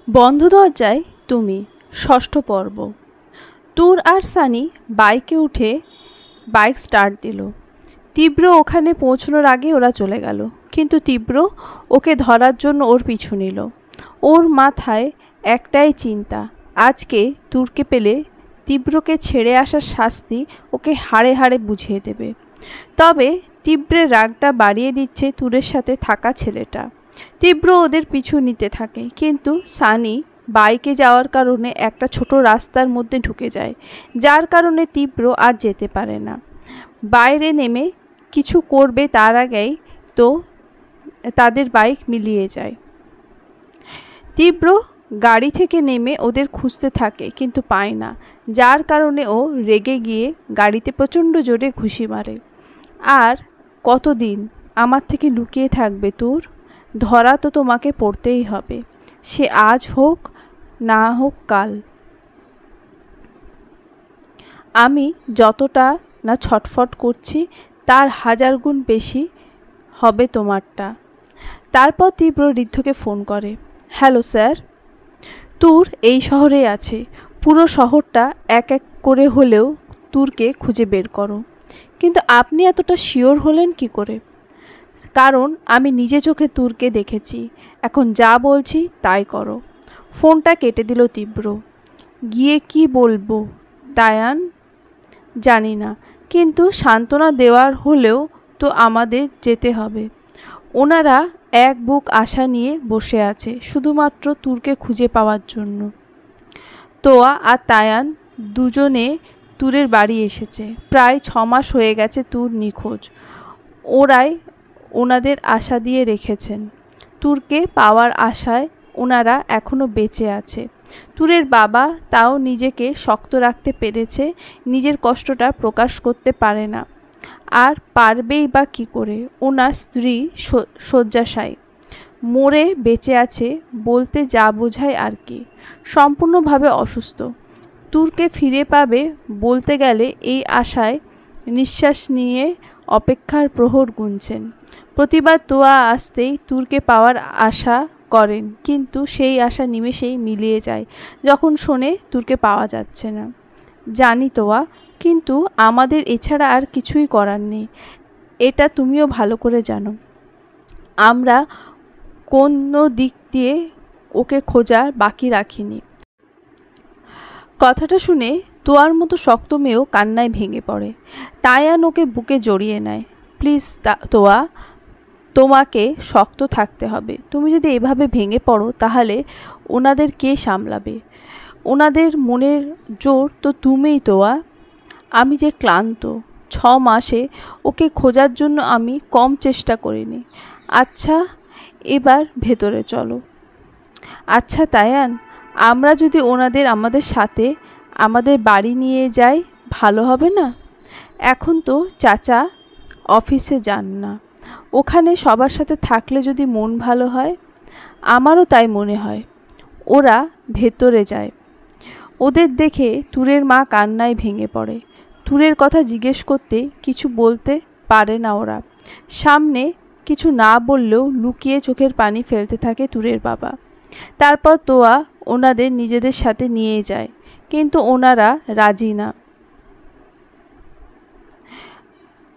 বন্ধ দরজায় তুমি ষষ্ঠ পর্ব। তুর আর সানি বাইকে উঠে বাইক স্টার্ট দিল। তীব্র ওখানে পৌঁছানোর আগে ওরা চলে গেল, কিন্তু তীব্র ওকে ধরার জন্য ওর পিছু নিল। ওর মাথায় একটাই চিন্তা, আজকে তুরকে পেলে তীব্রকে ছেড়ে আসার শাস্তি ওকে হাড়ে হাড়ে বুঝিয়ে দেবে। তবে তীব্রের রাগটা বাড়িয়ে দিচ্ছে তুরের সাথে থাকা ছেলেটা। তীব্র ওদের পিছু নিতে থাকে, কিন্তু সানি বাইকে যাওয়ার কারণে একটা ছোট রাস্তার মধ্যে ঢুকে যায়, যার কারণে তীব্র আর যেতে পারে না। বাইরে নেমে কিছু করবে তার আগেই তো তাদের বাইক মিলিয়ে যায়। তীব্র গাড়ি থেকে নেমে ওদের খুঁজতে থাকে, কিন্তু পায় না, যার কারণে ও রেগে গিয়ে গাড়িতে প্রচণ্ড জোরে ঘুষি মারে। আর কতদিন আমার থেকে লুকিয়ে থাকবে তোর? ধরা তো তোমাকে পড়তেই হবে, সে আজ হোক না হোক কাল। আমি যতটা না ছটফট করছি তার 1000 গুণ বেশি হবে তোমারটা। তারপর তীব্র ঋদ্ধকে ফোন করে। হ্যালো স্যার, তুর এই শহরে আছে। পুরো শহরটা এক এক করে হলেও তুরকে খুঁজে বের করো। কিন্তু আপনি এতটা শিওর হলেন কি করে? কারণ আমি নিজে চোখে তুরকে দেখেছি। এখন যা বলছি তাই করো। ফোনটা কেটে দিল তীব্র। গিয়ে কি বলবো তায়ান? জানি না, কিন্তু সান্ত্বনা দেওয়ার হলেও তো আমাদের যেতে হবে। ওনারা এক বুক আশা নিয়ে বসে আছে শুধুমাত্র তুরকে খুঁজে পাওয়ার জন্য। তোয়া আর তায়ান দুজনে তুরের বাড়ি এসেছে। প্রায় 6 মাস হয়ে গেছে তুর নিখোঁজ। ওরাই ওনাদের আশা দিয়ে রেখেছেন। তুরকে পাওয়ার আশায় ওনারা এখনও বেঁচে আছে। তুরের বাবা তাও নিজেকে শক্ত রাখতে পেরেছে, নিজের কষ্টটা প্রকাশ করতে পারে না। আর পারবেই বা কী করে? ওনার স্ত্রী শয্যাশায়ী, মরে বেঁচে আছে বলতে যা বোঝায় আর কি, সম্পূর্ণভাবে অসুস্থ। তুরকে ফিরে পাবে বলতে গেলে এই আশায় নিঃশ্বাস নিয়ে অপেক্ষার প্রহর গুনছেন। প্রতিবার তোয়া আসতেই তুরকে পাওয়ার আশা করেন, কিন্তু সেই আশা নিমেষেই মিলিয়ে যায় যখন শোনে তুরকে পাওয়া যাচ্ছে না। জানি তোয়া, কিন্তু আমাদের এছাড়া আর কিছুই করার নেই, এটা তুমিও ভালো করে জানো। আমরা কোনো দিক দিয়ে ওকে খোঁজার বাকি রাখিনি। কথাটা শুনে তোয়ার মতো শক্ত মেয়েও কান্নায় ভেঙে পড়ে। তায়ান ওকে বুকে জড়িয়ে নেয়। প্লিজ তোয়া, তোমাকে শক্ত থাকতে হবে। তুমি যদি এভাবে ভেঙে পড়ো তাহলে ওনাদের কে সামলাবে? ওনাদের মনের জোর তো তুমিই তোয়া। আমি যে ক্লান্ত। 6 মাসে ওকে খোঁজার জন্য আমি কম চেষ্টা করিনি। আচ্ছা, এবার ভেতরে চলো। আচ্ছা তায়ান, আমরা যদি ওনাদের আমাদের সাথে আমাদের বাড়ি নিয়ে যাই ভালো হবে না? এখন তো চাচা অফিসে যান না, ওখানে সবার সাথে থাকলে যদি মন ভালো হয়। আমারও তাই মনে হয়। ওরা ভেতরে যায়। ওদের দেখে তুরের মা কান্নায় ভেঙে পড়ে। তুরের কথা জিজ্ঞেস করতে কিছু বলতে পারে না ওরা। সামনে কিছু না বললেও লুকিয়ে চোখের পানি ফেলতে থাকে তুরের বাবা। তারপর তোয়া ওনাদের নিজেদের সাথে নিয়ে যায়, কিন্তু ওনারা রাজি না।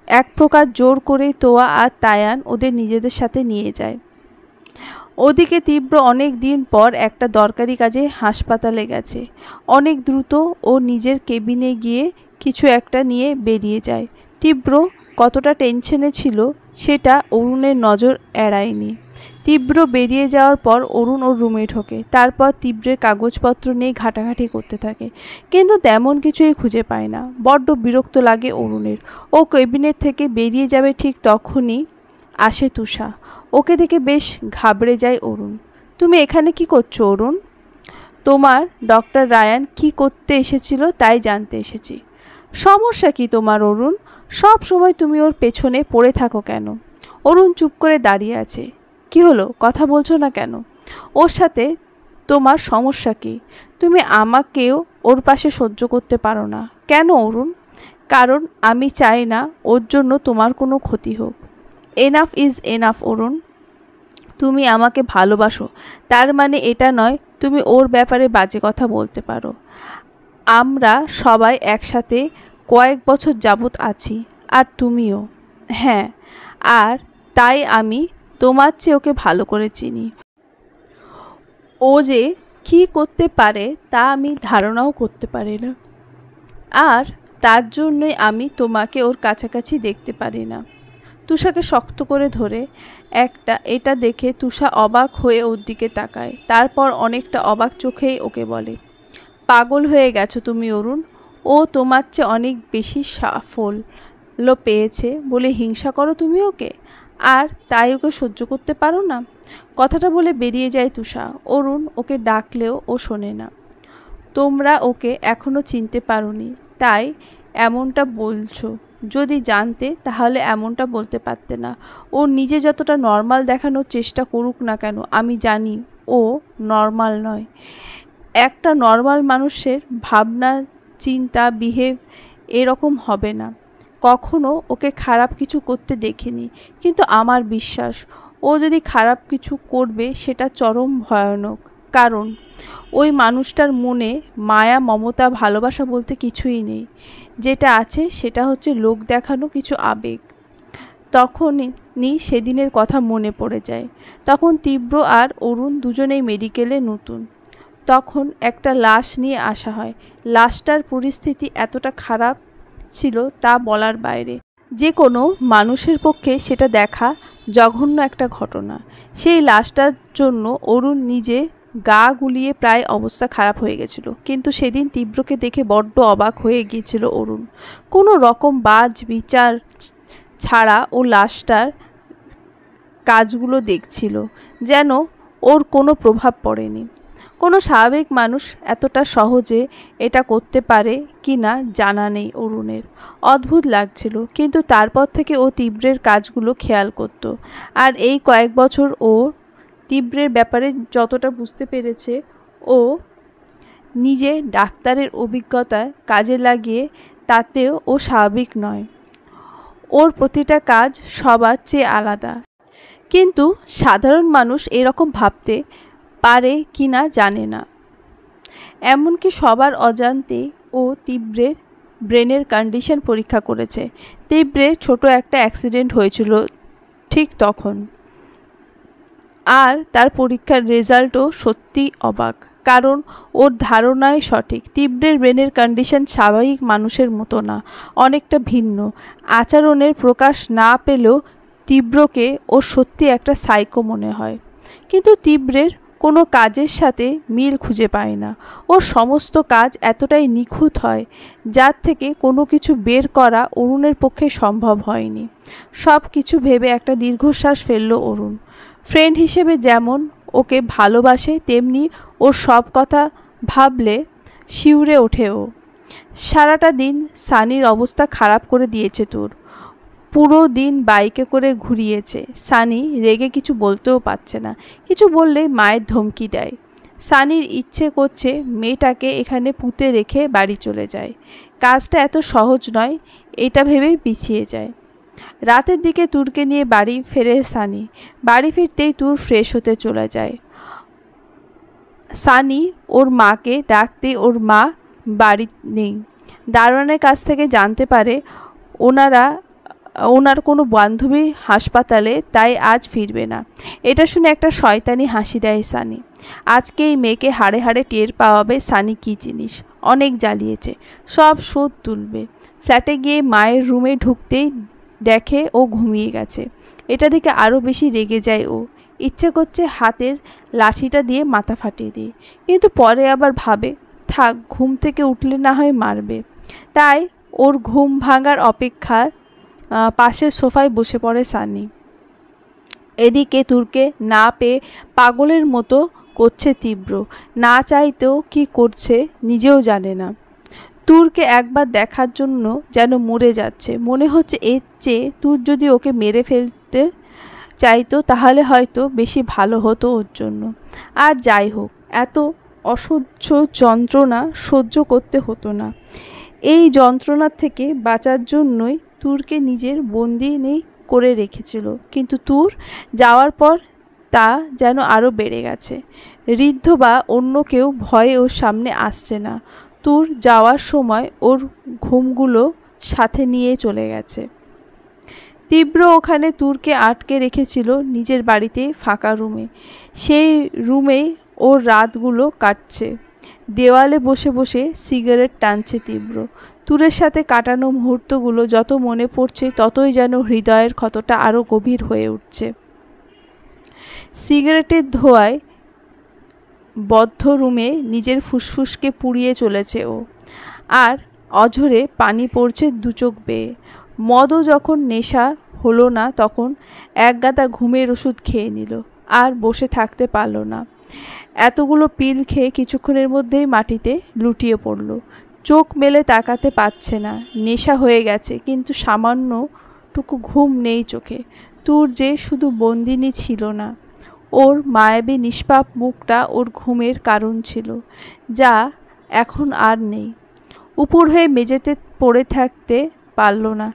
এক প্রকার জোর করে তোয়া আর তায়ান ওদের নিজেদের সাথে নিয়ে যায়। ওদিকে তীব্র অনেক দিন পর একটা দরকারি কাজে হাসপাতালে গেছে। অনেক দ্রুত ও নিজের কেবিনে গিয়ে কিছু একটা নিয়ে বেরিয়ে যায়। তীব্র কতটা টেনশনে ছিল সেটা অরুণের নজর এড়ায়নি। তীব্র বেরিয়ে যাওয়ার পর অরুণ ওর রুমে ঢোকে। তারপর তীব্রের কাগজপত্র নিয়ে ঘাটাঘাটি করতে থাকে, কিন্তু তেমন কিছুই খুঁজে পায় না। বড্ড বিরক্ত লাগে অরুণের। ও কেবিনেট থেকে বেরিয়ে যাবে ঠিক তখনই আসে তুষা। ওকে দেখে বেশ ঘাবড়ে যায় অরুণ। তুমি এখানে কি করছো অরুণ? তোমার ডক্টর রায়ান কি করতে এসেছিল তাই জানতে এসেছি। সমস্যা কি তোমার অরুণ? সব সময় তুমি ওর পেছনে পড়ে থাকো কেন? অরুণ চুপ করে দাঁড়িয়ে আছে। কি হলো, কথা বলছো না কেন? ওর সাথে তোমার সমস্যা কি? তুমি আমাকেও ওর পাশে সহ্য করতে পারো না কেন অরুণ? কারণ আমি চাই না ওর জন্য তোমার কোনো ক্ষতি হোক। এনাফ ইজ এনাফ অরুণ। তুমি আমাকে ভালোবাসো তার মানে এটা নয় তুমি ওর ব্যাপারে বাজে কথা বলতে পারো। আমরা সবাই একসাথে কয়েক বছর যাবৎ আছি, আর তুমিও। হ্যাঁ, আর তাই আমি তোমার চেয়ে ওকে ভালো করে চিনি। ও যে কী করতে পারে তা আমি ধারণাও করতে পারি না, আর তার জন্যই আমি তোমাকে ওর কাছাকাছি দেখতে পারি না। তুষাকে শক্ত করে ধরে এটা দেখে তুষা অবাক হয়ে ওর দিকে তাকায়, তারপর অনেকটা অবাক চোখেই ওকে বলে, পাগল হয়ে গেছো তুমি অরুণ? ও তোমার চেয়ে অনেক বেশি সাফল্য পেয়েছে বলে হিংসা করো তুমি ওকে, আর তাই ওকে সহ্য করতে পারো না? কথাটা বলে বেরিয়ে যায় তুষা। অরুণ ওকে ডাকলেও ও শোনে না। তোমরা ওকে এখনও চিনতে পারোনি, তাই এমনটা বলছো। যদি জানতে তাহলে এমনটা বলতে পারতে না। ও নিজে যতটা নর্মাল দেখানোর চেষ্টা করুক না কেন, আমি জানি ও নর্মাল নয়। একটা নর্মাল মানুষের ভাবনা, চিন্তা, বিহেভ এরকম হবে না। কখনো ওকে খারাপ কিছু করতে দেখিনি, কিন্তু আমার বিশ্বাস ও যদি খারাপ কিছু করবে সেটা চরম ভয়ানক। কারণ ওই মানুষটার মনে মায়া, মমতা, ভালোবাসা বলতে কিছুই নেই। যেটা আছে সেটা হচ্ছে লোক দেখানো কিছু আবেগ। তখনই সেদিনের কথা মনে পড়ে যায়। তখন তীব্র আর অরুণ দুজনেই মেডিকেলে নতুন। তখন একটা লাশ নিয়ে আসা হয়। লাশটার পরিস্থিতি এতটা খারাপ ছিল তা বলার বাইরে। যে কোনো মানুষের পক্ষে সেটা দেখা জঘন্য একটা ঘটনা। সেই লাশটার জন্য অরুণ নিজে গা গুলিয়ে প্রায় অবস্থা খারাপ হয়ে গেছিল। কিন্তু সেদিন তীব্রকে দেখে বড্ড অবাক হয়ে গিয়েছিল অরুণ। কোনো রকম বাজ বিচার ছাড়া ও লাশটার কাজগুলো দেখছিল, যেন ওর কোনো প্রভাব পড়েনি। কোনো স্বাভাবিক মানুষ এতটা সহজে এটা করতে পারে কি না জানা নেই অরুণের। অদ্ভুত লাগছিল, কিন্তু তারপর থেকে ও তীব্রের কাজগুলো খেয়াল করত। আর এই কয়েক বছর ও তীব্রের ব্যাপারে যতটা বুঝতে পেরেছে, ও নিজে ডাক্তারের অভিজ্ঞতা কাজে লাগিয়ে তাতেও ও স্বাভাবিক নয়। ওর প্রতিটা কাজ সবার চেয়ে আলাদা। কিন্তু সাধারণ মানুষ এরকম ভাবতে পারে কি না জানে না। এমনকি সবার অজান্তেই ও তীব্রের ব্রেনের কন্ডিশন পরীক্ষা করেছে। তীব্রের ছোট একটা অ্যাক্সিডেন্ট হয়েছিল ঠিক তখন, আর তার পরীক্ষার রেজাল্টও সত্যি অবাক। কারণ ওর ধারণাই সঠিক। তীব্রের ব্রেনের কন্ডিশন স্বাভাবিক মানুষের মতো না, অনেকটা ভিন্ন। আচরণের প্রকাশ না পেলেও তীব্রকে ওর সত্যি একটা সাইকো মনে হয়। কিন্তু তীব্রের কোনো কাজের সাথে মিল খুঁজে পায় না। ওর সমস্ত কাজ এতটাই নিখুঁত হয়, যার থেকে কোনো কিছু বের করা অরুণের পক্ষে সম্ভব হয়নি। সব কিছু ভেবে একটা দীর্ঘশ্বাস ফেলল অরুণ। ফ্রেন্ড হিসেবে যেমন ওকে ভালোবাসে, তেমনি ওর সব কথা ভাবলে শিউরে ওঠে ও। সারাটা দিন সানির অবস্থা খারাপ করে দিয়েছে তোর। পুরো দিন বাইকে করে ঘুরিয়েছে। সানি রেগে কিছু বলতেও পারছে না, কিছু বললেই মায়ের ধমকি দেয়। সানির ইচ্ছে করছে মেয়েটাকে এখানে পুঁতে রেখে বাড়ি চলে যায়। কাজটা এত সহজ নয়, এটা ভেবেই পিছিয়ে যায়। রাতের দিকে তুরকে নিয়ে বাড়ি ফেরে সানি। বাড়ি ফিরতেই তুর ফ্রেশ হতে চলে যায়। সানি ওর মাকে ডাকতে ওর মা বাড়ি নেই। দারোয়ানের কাছ থেকে জানতে পারে ওনার কোনো বান্ধবী হাসপাতালে, তাই আজ ফিরবে না। এটা শুনে একটা শয়তানি হাসি দেয় সানি। আজকে এই মেয়েকে হাড়ে হাড়ে টের পাওয়াবে সানি কী জিনিস। অনেক জ্বালিয়েছে, সব শোধ তুলবে। ফ্ল্যাটে গিয়ে মায়ের রুমে ঢুকতেই দেখে ও ঘুমিয়ে গেছে। এটা দেখে আরও বেশি রেগে যায় ও। ইচ্ছে করছে হাতের লাঠিটা দিয়ে মাথা ফাটিয়ে দিই, কিন্তু পরে আবার ভাবে থাক, ঘুম থেকে উঠলে না হয় মারবে। তাই ওর ঘুম ভাঙার অপেক্ষার পাশের সোফায় বসে পড়ে সানি। এদিকে তুরকে না পেয়ে পাগলের মতো করছে তীব্র। না চাইতেও কি করছে নিজেও জানে না। তুরকে একবার দেখার জন্য যেন মরে যাচ্ছে। মনে হচ্ছে এর চেয়ে তুর যদি ওকে মেরে ফেলতে চাইতো তাহলে হয়তো বেশি ভালো হতো ওর জন্য। আর যাই হোক, এত অসহ্য যন্ত্রণা সহ্য করতে হতো না। এই যন্ত্রণার থেকে বাঁচার জন্যই তুরকে নিজের বন্দিনী করে রেখেছিল। কিন্তু তুর যাওয়ার পর তা যেন আরও বেড়ে গেছে। ঋদ্ধ বা অন্য কেউ ভয়ে ওর সামনে আসছে না। তুর যাওয়ার সময় ওর ঘুমগুলো সাথে নিয়ে চলে গেছে। তীব্র ওখানে তুরকে আটকে রেখেছিল নিজের বাড়িতে ফাঁকা রুমে। সেই রুমেই ওর রাতগুলো কাটছে। দেওয়ালে বসে বসে সিগারেট টানছে তীব্র। তুরের সাথে কাটানো মুহূর্তগুলো যত মনে পড়ছে ততই যেন হৃদয়ের ক্ষতটা আরও গভীর হয়ে উঠছে। সিগারেটের ধোঁয়ায় বদ্ধ রুমে নিজের ফুসফুসকে পুড়িয়ে চলেছে ও। আর অঝরে পানি পড়ছে দু চোখ বেয়ে। মদও যখন নেশা হলো না তখন একগাদা ঘুমের ওষুধ খেয়ে নিল। আর বসে থাকতে পারল না। এতগুলো পিল খেয়ে কিছুক্ষণের মধ্যেই মাটিতে লুটিয়ে পড়ল। চোখ মেলে তাকাতে পারছে না। নেশা হয়ে গেছে কিন্তু সামান্যটুকু ঘুম নেই চোখে। তুর যে শুধু বন্দিনী ছিল না, ওর মায়াবী নিষ্পাপ মুখটা ওর ঘুমের কারণ ছিল, যা এখন আর নেই। উপুড় হয়ে মেঝেতে পড়ে থাকতে পারল না।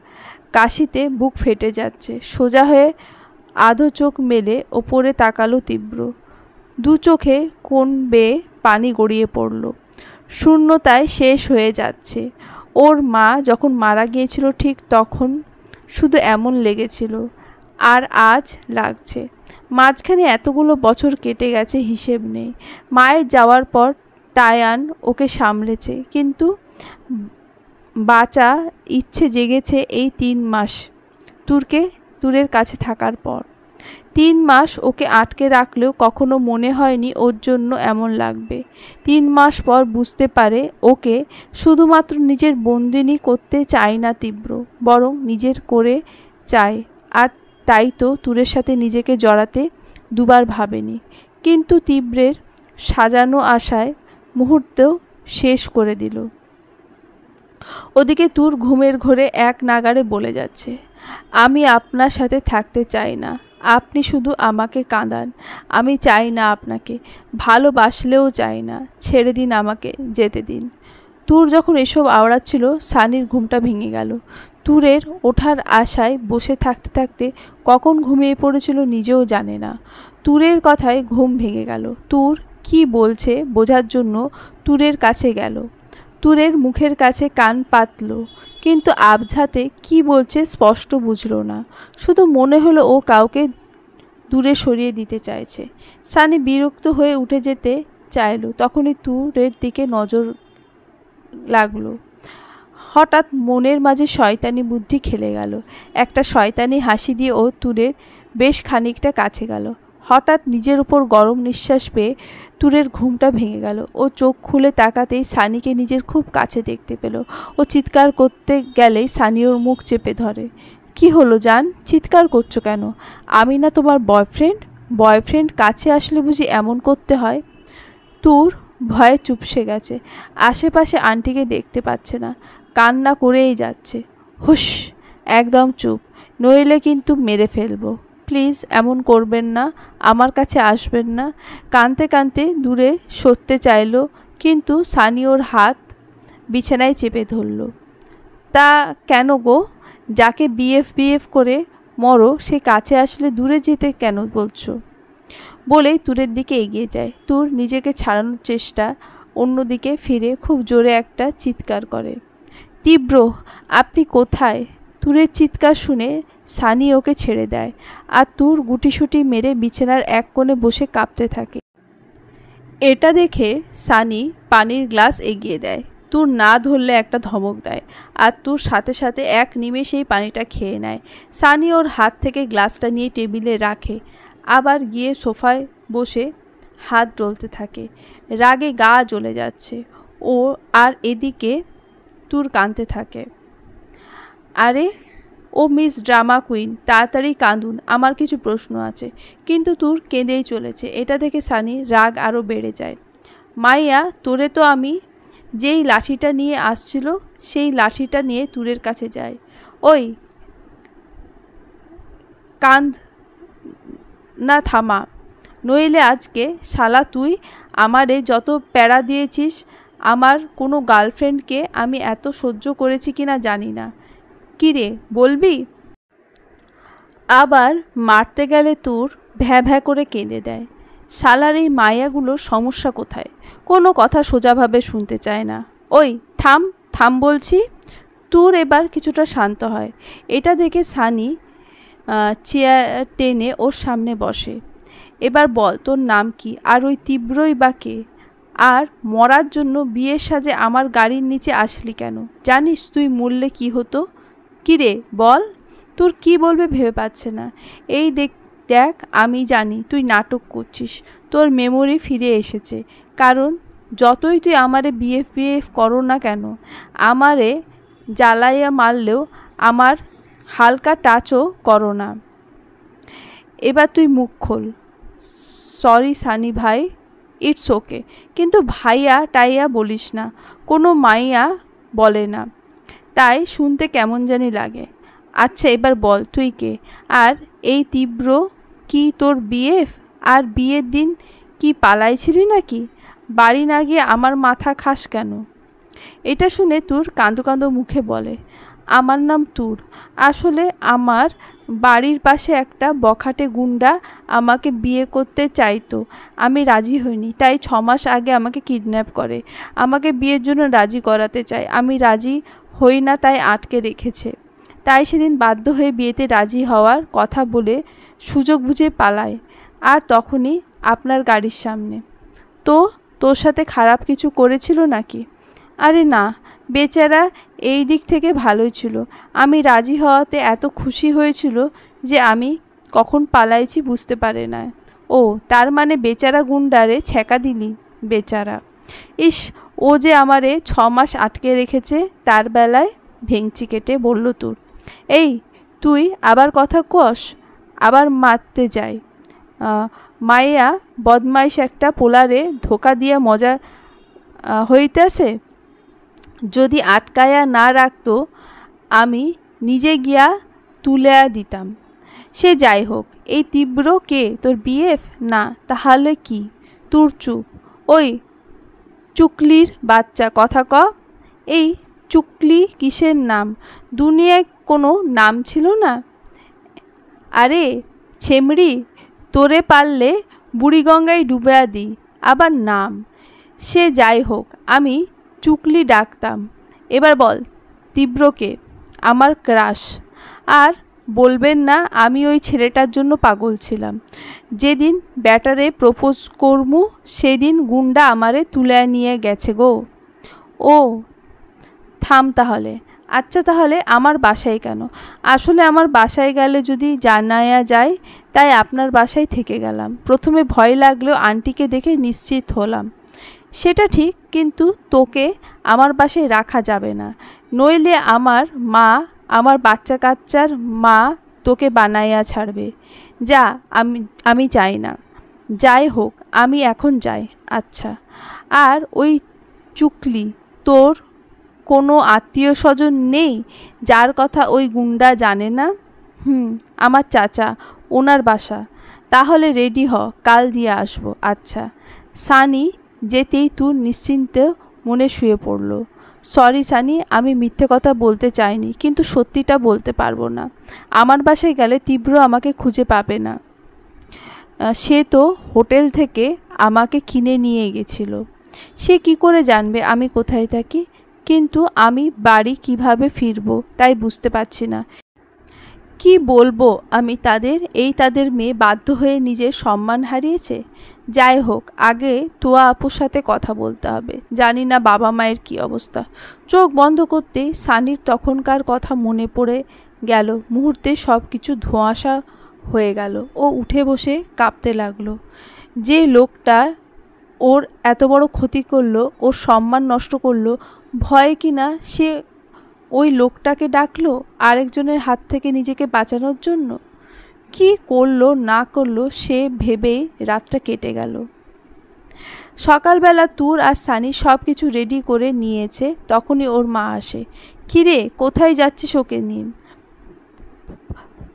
কাশিতে বুক ফেটে যাচ্ছে। সোজা হয়ে আধো চোখ মেলে ওপরে তাকালো তীব্র। দু চোখে কোণ বেয়ে পানি গড়িয়ে পড়ল। শূন্যতায় শেষ হয়ে যাচ্ছে। ওর মা যখন মারা গিয়েছিল ঠিক তখন শুধু এমন লেগেছিল, আর আজ লাগছে। মাঝখানে এতগুলো বছর কেটে গেছে, হিসেব নেই। মায়ের যাওয়ার পর তায়ান ওকে সামলেছে, কিন্তু বাঁচা ইচ্ছে জেগেছে এই 3 মাস তুরের কাছে থাকার পর। 3 মাস ওকে আটকে রাখলেও কখনো মনে হয়নি ওর জন্য এমন লাগবে। 3 মাস পর বুঝতে পারে ওকে শুধুমাত্র নিজের বন্দিনী করতে চায় না তীব্র, বরং নিজের করে চায়। আর তাই তো তুরের সাথে নিজেকে জড়াতে দুবার ভাবেনি। কিন্তু তীব্রের সাজানো আশায় মুহূর্তেও শেষ করে দিল। ওদিকে তুর ঘুমের ঘোরে এক নাগাড়ে বলে যাচ্ছে, আমি আপনার সাথে থাকতে চাই না। আপনি শুধু আমাকে কাঁদান। আমি চাই না আপনাকে, ভালোবাসলেও চাই না। ছেড়ে দিন আমাকে, যেতে দিন। তুর যখন এসব আওড়াচ্ছিল সানির ঘুমটা ভেঙে গেল। তুরের ওঠার আশায় বসে থাকতে থাকতে কখন ঘুমিয়ে পড়েছিল নিজেও জানে না। তুরের কথায় ঘুম ভেঙে গেল। তুর কি বলছে বোঝার জন্য তুরের কাছে গেল। তুরের মুখের কাছে কান পাতল, কিন্তু আবঝাতে কি বলছে স্পষ্ট বুঝল না। শুধু মনে হলো ও কাউকে দূরে সরিয়ে দিতে চাইছে। সানি বিরক্ত হয়ে উঠে যেতে চাইল, তখনই তুরের দিকে নজর লাগলো। হঠাৎ মনের মাঝে শয়তানি বুদ্ধি খেলে গেল। একটা শয়তানি হাসি দিয়ে ও তুরের বেশ খানিকটা কাছে গেল। হঠাৎ নিজের উপর গরম নিঃশ্বাস পেয়ে তুরের ঘুমটা ভেঙে গেল। ও চোখ খুলে তাকাতেই সানিকে নিজের খুব কাছে দেখতে পেল। ও চিৎকার করতে গেলেই সানি ওর মুখ চেপে ধরে। কি হলো জান, চিৎকার করছো কেন? আমি না তোমার বয়ফ্রেন্ড? বয়ফ্রেন্ড কাছে আসলে বুঝি এমন করতে হয়? তুর ভয়ে চুপসে গেছে। আশেপাশে আন্টিকে দেখতে পাচ্ছে না। কান্না করেই যাচ্ছে। হুশ, একদম চুপ, নইলে কিন্তু মেরে ফেলবো। প্লিজ এমন করবেন না, আমার কাছে আসবেন না। কাঁদতে কাঁদতে দূরে সরতে চাইল, কিন্তু সানি ওর হাত বিছানায় চেপে ধরল। তা কেন গো? যাকে বিএফ করে মরো সে কাছে আসলে দূরে যেতে কেন বলছো? বলেই তুরের দিকে এগিয়ে যায়। তুর নিজেকে ছাড়ানোর চেষ্টা, অন্যদিকে ফিরে খুব জোরে একটা চিৎকার করে। তীব্র, আপনি কোথায়? তুরের চিৎকার শুনে সানি ওকে ছেড়ে দেয়। আর তুর গুটিসুটি মেরে বিছানার এক কোণে বসে কাঁপতে থাকে। এটা দেখে সানি পানির গ্লাস এগিয়ে দেয়। তুর না ধরলে একটা ধমক দেয়, আর তুর সাথে সাথে এক নিমেষেই পানিটা খেয়ে নেয়। সানি ওর হাত থেকে গ্লাসটা নিয়ে টেবিলে রাখে, আবার গিয়ে সোফায় বসে হাত ডলতে থাকে। রাগে গা জ্বলে যাচ্ছে ও। আর এদিকে তুর কাঁদতে থাকে। আরে ও মিস ড্রামা কুইন, তাড়াতাড়ি কাঁদুন, আমার কিছু প্রশ্ন আছে। কিন্তু তুর কেঁদেই চলেছে। এটা দেখে সানির রাগ আরও বেড়ে যায়। মাইয়া, তোরে তো আমি যেই লাঠিটা নিয়ে আসছিল সেই লাঠিটা নিয়ে তুরের কাছে যায়। ওই কাঁদ না, থামা, নইলে আজকে শালা তুই আমারে যত প্যারা দিয়েছিস। আমার কোনো গার্লফ্রেন্ডকে আমি এত সহ্য করেছি কিনা জানি না। কিরে বলবি? আবার মারতে গেলে তুর ভ্যা ভ্যা করে কেঁদে দেয়। শালার এই মাইয়াগুলোর সমস্যা কোথায়? কোনো কথা সোজাভাবে শুনতে চায় না। ওই থাম থাম বলছি। তুর এবার কিছুটা শান্ত হয়। এটা দেখে সানি চেয়ার টেনে ওর সামনে বসে। এবার বল তোর নাম কি, আর ওই তীব্রই বা কে? আর মরার জন্য বিয়ের সাজে আমার গাড়ির নিচে আসলি কেন? জানিস তুই মরলে কি হতো? কিরে বল। তোর কি বলবে ভেবে পাচ্ছে না। এই দেখ আমি জানি তুই নাটক করছিস। তোর মেমোরি ফিরে এসেছে। কারণ যতই তুই আমারে বিএফ করো না কেন, আমারে জ্বালাইয়া মারলেও আমার হালকা টাচও করো না। এবার তুই মুখ খোল। সরি সানি ভাই, ইটস ওকে। কিন্তু ভাইয়া টাইয়া বলিস না, কোনো মাইয়া বলে না, তাই শুনতে কেমন জানি লাগে। আচ্ছা এবার বল তুই কে? আর এই তীব্র কি তোর বিএফ? আর বিয়ের দিন কি পালাইছিলি নাকি? বাড়ি না গিয়ে আমার মাথা খাস কেন? এটা শুনে তুর কাঁদো কাঁদো মুখে বলে, আমার নাম তুর। আসলে আমার বাড়ির পাশে একটা বখাটে গুন্ডা আমাকে বিয়ে করতে চাইতো। আমি রাজি হইনি, তাই 6 মাস আগে আমাকে কিডন্যাপ করে আমাকে বিয়ের জন্য রাজি করাতে চায়। আমি রাজি হই না, তাই আটকে রেখেছে। তাই সেদিন বাধ্য হয়ে বিয়েতে রাজি হওয়ার কথা বলে সুযোগ বুঝে পালায়। আর তখনই আপনার গাড়ির সামনে। তো তোর সাথে খারাপ কিছু করেছিল নাকি? আরে না, বেচারা এই দিক থেকে ভালোই ছিল। আমি রাজি হওয়াতে এত খুশি হয়েছিল যে আমি কখন পালাইছি বুঝতে পারে না। ও তার মানে বেচারা গুন্ডারে ছ্যাঁকা দিলি? বেচারা, ইস, ও যে আমারে 6 মাস আটকে রেখেছে তার বেলায় ভেঙচি কেটে বলল তুর। এই তুই আবার কথা কস? আবার মারতে যাই? মাইয়া বদমাইশ একটা পোলারে ধোকা দিয়ে মজা হইতেছে। যদি আটকায়া না রাখতো আমি নিজে গিয়া তুলে দিতাম। সে যাই হোক, এই তীব্র কে তোর বিএফ? না তাহলে কি? তোর চুপ। ওই চুকলির বাচ্চা, কথা ক। এই চুকলি কিসের নাম? দুনিয়ায় কোনো নাম ছিল না? আরে ছেমড়ি, তোরে পারলে বুড়িগঙ্গায় ডুবে দিই, আবার নাম। সে যাই হোক, আমি চুকলি ডাকতাম। এবার বল তীব্রকে? আমার ক্রাশ। আর বলবেন না আমি ওই ছেলেটার জন্য পাগল ছিলাম। যেদিন ব্যাটারে প্রপোজ করমু সেদিন গুন্ডা আমারে তুলে নিয়ে গেছে গো। ও থাম তাহলে। আচ্ছা তাহলে আমার বাসায় কেন? আসলে আমার বাসায় গেলে যদি জানায়া যায়, তাই আপনার বাসায় থেকে গেলাম। প্রথমে ভয় লাগলেও আন্টিকে দেখে নিশ্চিত হলাম। সেটা ঠিক, কিন্তু তোকে আমার বাসায় রাখা যাবে না, নইলে আমার মা, আমার বাচ্চা কাচ্চার মা তোকে বানাইয়া ছাড়বে। যা, আমি চাই না। যাই হোক, আমি এখন যাই। আচ্ছা, আর ওই চুকলি, তোর কোনো আত্মীয় স্বজন নেই যার কথা ওই গুন্ডা জানে না? আমার চাচা, ওনার বাসা। তাহলে রেডি হ, কাল দিয়ে আসবো। আচ্ছা। সানি যেতেই তুর নিশ্চিন্তে মনে শুয়ে পড়ল। সরি সানি, আমি মিথ্যে কথা বলতে চাইনি, কিন্তু সত্যিটা বলতে পারবো না। আমার বাসায় গেলে তীব্র আমাকে খুঁজে পাবে না। সে তো হোটেল থেকে আমাকে কিনে নিয়ে গেছিল। সে কি করে জানবে আমি কোথায় থাকি? কিন্তু আমি বাড়ি কিভাবে ফিরবো তাই বুঝতে পারছি না। কি বলবো আমি তাদের? তাদের মেয়ে বাধ্য হয়ে নিজের সম্মান হারিয়েছে। যাই হোক, আগে তোয়া আপুর সাথে কথা বলতে হবে। জানি না বাবা মায়ের কি অবস্থা। চোখ বন্ধ করতেই সানির তখনকার কথা মনে পড়ে গেল। মুহূর্তে সব কিছু ধোঁয়াশা হয়ে গেল। ও উঠে বসে কাঁপতে লাগলো। যে লোকটা ওর এত বড় ক্ষতি করলো, ওর সম্মান নষ্ট করলো, ভয়ে কিনা সে ওই লোকটাকে ডাকলো আরেকজনের হাত থেকে নিজেকে বাঁচানোর জন্য। কি করলো না করলো সে ভেবেই রাতটা কেটে গেল। সকালবেলা তুর আর সানি সব কিছু রেডি করে নিয়েছে। তখনই ওর মা আসে। কিরে, কোথায় যাচ্ছিস ওকে নিয়ে?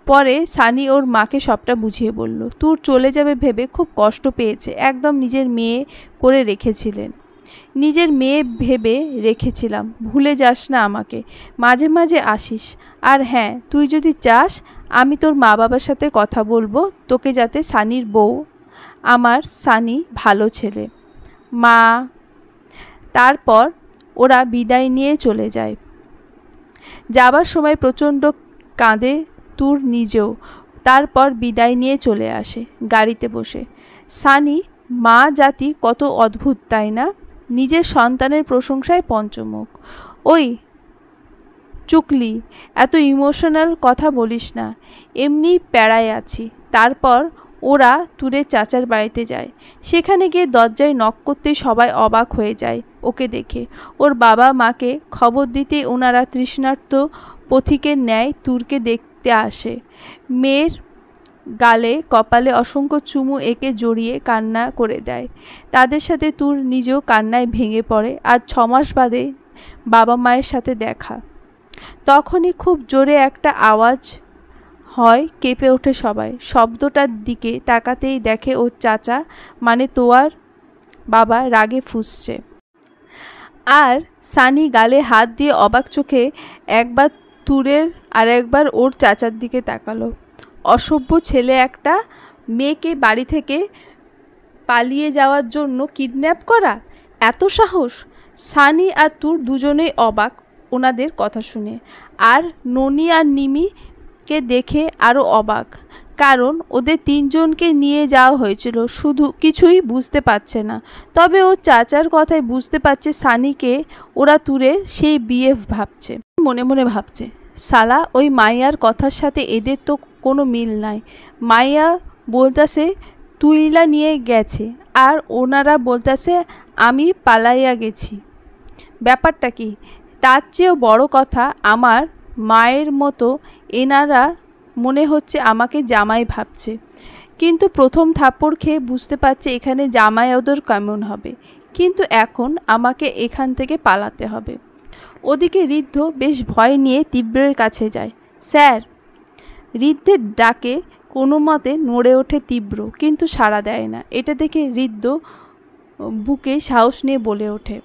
পরে সানি ওর মাকে সবটা বুঝিয়ে বলল। তুর চলে যাবে ভেবে খুব কষ্ট পেয়েছে। একদম নিজের মেয়ে করে রেখেছিলেন। নিজের মেয়ে ভেবে রেখেছিলাম। ভুলে যাস না আমাকে, মাঝে মাঝে আসিস। আর হ্যাঁ, তুই যদি চাস আমি তোর মা বাবার সাথে কথা বলবো তোকে যাতে সানির বউ, আমার সানি ভালো ছেলে মা। তারপর ওরা বিদায় নিয়ে চলে যায়। যাবার সময় প্রচণ্ড কাঁদে তুর নিজেও। তারপর বিদায় নিয়ে চলে আসে গাড়িতে বসে। সানি মা জাতি কত অদ্ভুত তাই না? নিজের সন্তানের প্রশংসায় পঞ্চমুখ। ওই চুকলি, এত ইমোশনাল কথা বলিস না, এমনি প্যারায় আছি। তারপর ওরা তুরের চাচার বাড়িতে যায়। সেখানে গিয়ে দরজায় নক করতেই সবাই অবাক হয়ে যায় ওকে দেখে। ওর বাবা মাকে খবর দিতেই ওনারা তৃষ্ণার্ত পথিকের ন্যায় তুরকে দেখতে আসে। মেয়ের গালে কপালে অসংখ্য চুমু এঁকে জড়িয়ে কান্না করে দেয়। তাদের সাথে তুর নিজেও কান্নায় ভেঙে পড়ে। আর 6 মাস বাদে বাবা মায়ের সাথে দেখা। তখনই খুব জোরে একটা আওয়াজ হয়, কেঁপে ওঠে সবাই। শব্দটার দিকে তাকাতেই দেখে ওর চাচা মানে তোয়ার বাবা রাগে ফুঁসছে। আর সানি গালে হাত দিয়ে অবাক চোখে একবার তুরের আর একবার ওর চাচার দিকে তাকালো। অসভ্য ছেলে একটা, মেয়েকে বাড়ি থেকে পালিয়ে যাওয়ার জন্য কিডন্যাপ করা, এত সাহস! সানি আর তুর দুজনেই অবাক ওনাদের কথা শুনে। আর ননি আর নিমিকে দেখে আরও অবাক, কারণ ওদের 3 জনকে নিয়ে যাওয়া হয়েছিল। শুধু কিছুই বুঝতে পারছে না। তবে ও চাচার কথায় বুঝতে পারছে সানিকে ওরা তুরের সেই বিএফ ভাবছে। মনে মনে ভাবছে, শালা ওই মাইয়ার কথার সাথে এদের তো কোনো মিল নাই। মাইয়া বলতাছে তুইলা নিয়ে গেছে, আর ওনারা বলতাছে আমি পালাইয়া গেছি। ব্যাপারটা কি? তার চেয়েও বড় কথা, আমার মায়ের মতো এনারা মনে হচ্ছে আমাকে জামাই ভাবছে। কিন্তু প্রথম থাপ্পড় খেয়ে বুঝতে পারছে এখানে জামাই ওদের কেমন হবে। কিন্তু এখন আমাকে এখান থেকে পালাতে হবে। ওদিকে ঋদ্ধ বেশ ভয় নিয়ে তীব্রের কাছে যায়। স্যার! ঋদ্ধের ডাকে কোনো মতে নড়ে ওঠে তীব্র, কিন্তু সাড়া দেয় না। এটা দেখে ঋদ্ধ বুকে সাহস নিয়ে বলে ওঠে,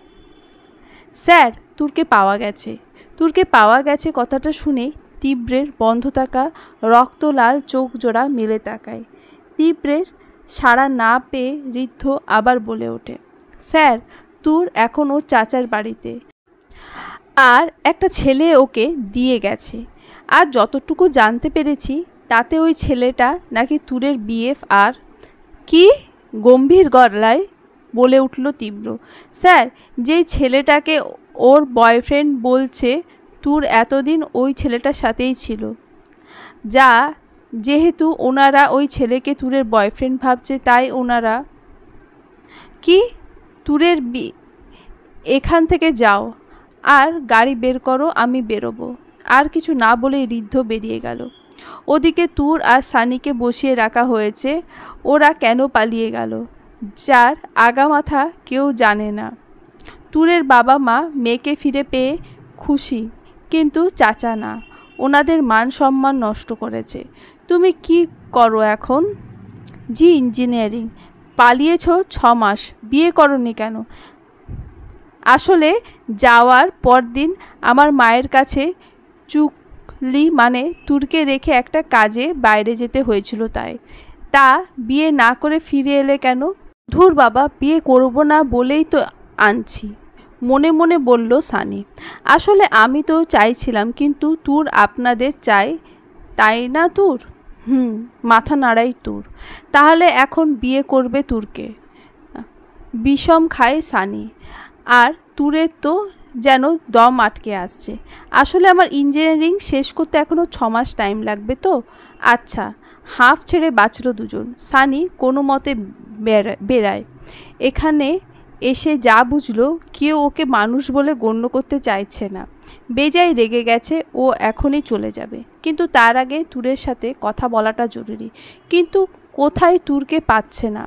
স্যার তুরকে পাওয়া গেছে। তুরকে পাওয়া গেছে কথাটা শুনে তীব্রের বন্ধ থাকা রক্তলাল চোখ জোড়া মেলে তাকায়। তীব্রের সাড়া না পেয়ে ঋদ্ধ আবার বলে ওঠে, স্যার তুর এখন ওর চাচার বাড়িতে, আর একটা ছেলে ওকে দিয়ে গেছে। আর যতটুকু জানতে পেরেছি তাতে ওই ছেলেটা নাকি তুরের বিএফ। আর কি? গম্ভীর গলায় বলে উঠল তীব্র। স্যার, যেই ছেলেটাকে ওর বয়ফ্রেন্ড বলছে তুর এতদিন ওই ছেলেটার সাথেই ছিল। যেহেতু ওনারা ওই ছেলেকে তুরের বয়ফ্রেন্ড ভাবছে, তাই ওনারা কি তুরের এখান থেকে যাও আর গাড়ি বের করো, আমি বেরোবো। আর কিছু না বলে ঋদ্ধ বেরিয়ে গেল। ওদিকে তুর আর সানিকে বসিয়ে রাখা হয়েছে। ওরা কেন পালিয়ে গেল যার আগামাথা কেউ জানে না। তুরের বাবা মা মেয়েকে ফিরে পেয়ে খুশি, কিন্তু চাচা না। ওনাদের মান সম্মান নষ্ট করেছে। তুমি কি করো এখন? জি ইঞ্জিনিয়ারিং। পালিয়েছ 6 মাস, বিয়ে করনি কেন? আসলে যাওয়ার পরদিন আমার মায়ের কাছে চুকলি মানে তুরকে রেখে একটা কাজে বাইরে যেতে হয়েছিল, তাই। তা বিয়ে না করে ফিরে এলে কেন? ধুর বাবা, বিয়ে করব না বলেই তো আনছি, মনে মনে বলল সানি। আসলে আমি তো চাইছিলাম, কিন্তু তুর আপনাদের চাই তাই না তুর? মাথা নাড়াই তুর। তাহলে এখন বিয়ে করবে তুরকে? বিষম খায় সানি। আর তুরের তো যেন দম আটকে আসছে। আসলে আমার ইঞ্জিনিয়ারিং শেষ করতে এখনও 6 মাস টাইম লাগবে তো। আচ্ছা। হাঁফ ছেড়ে বাঁচল দুজন। সানি কোনো মতে বেড়ায়। এখানে এসে যা বুঝলো, কেউ ওকে মানুষ বলে গণ্য করতে চাইছে না। বেজায় রেগে গেছে। ও এখনই চলে যাবে, কিন্তু তার আগে তুরের সাথে কথা বলাটা জরুরি। কিন্তু কোথায় তুরকে পাচ্ছে না।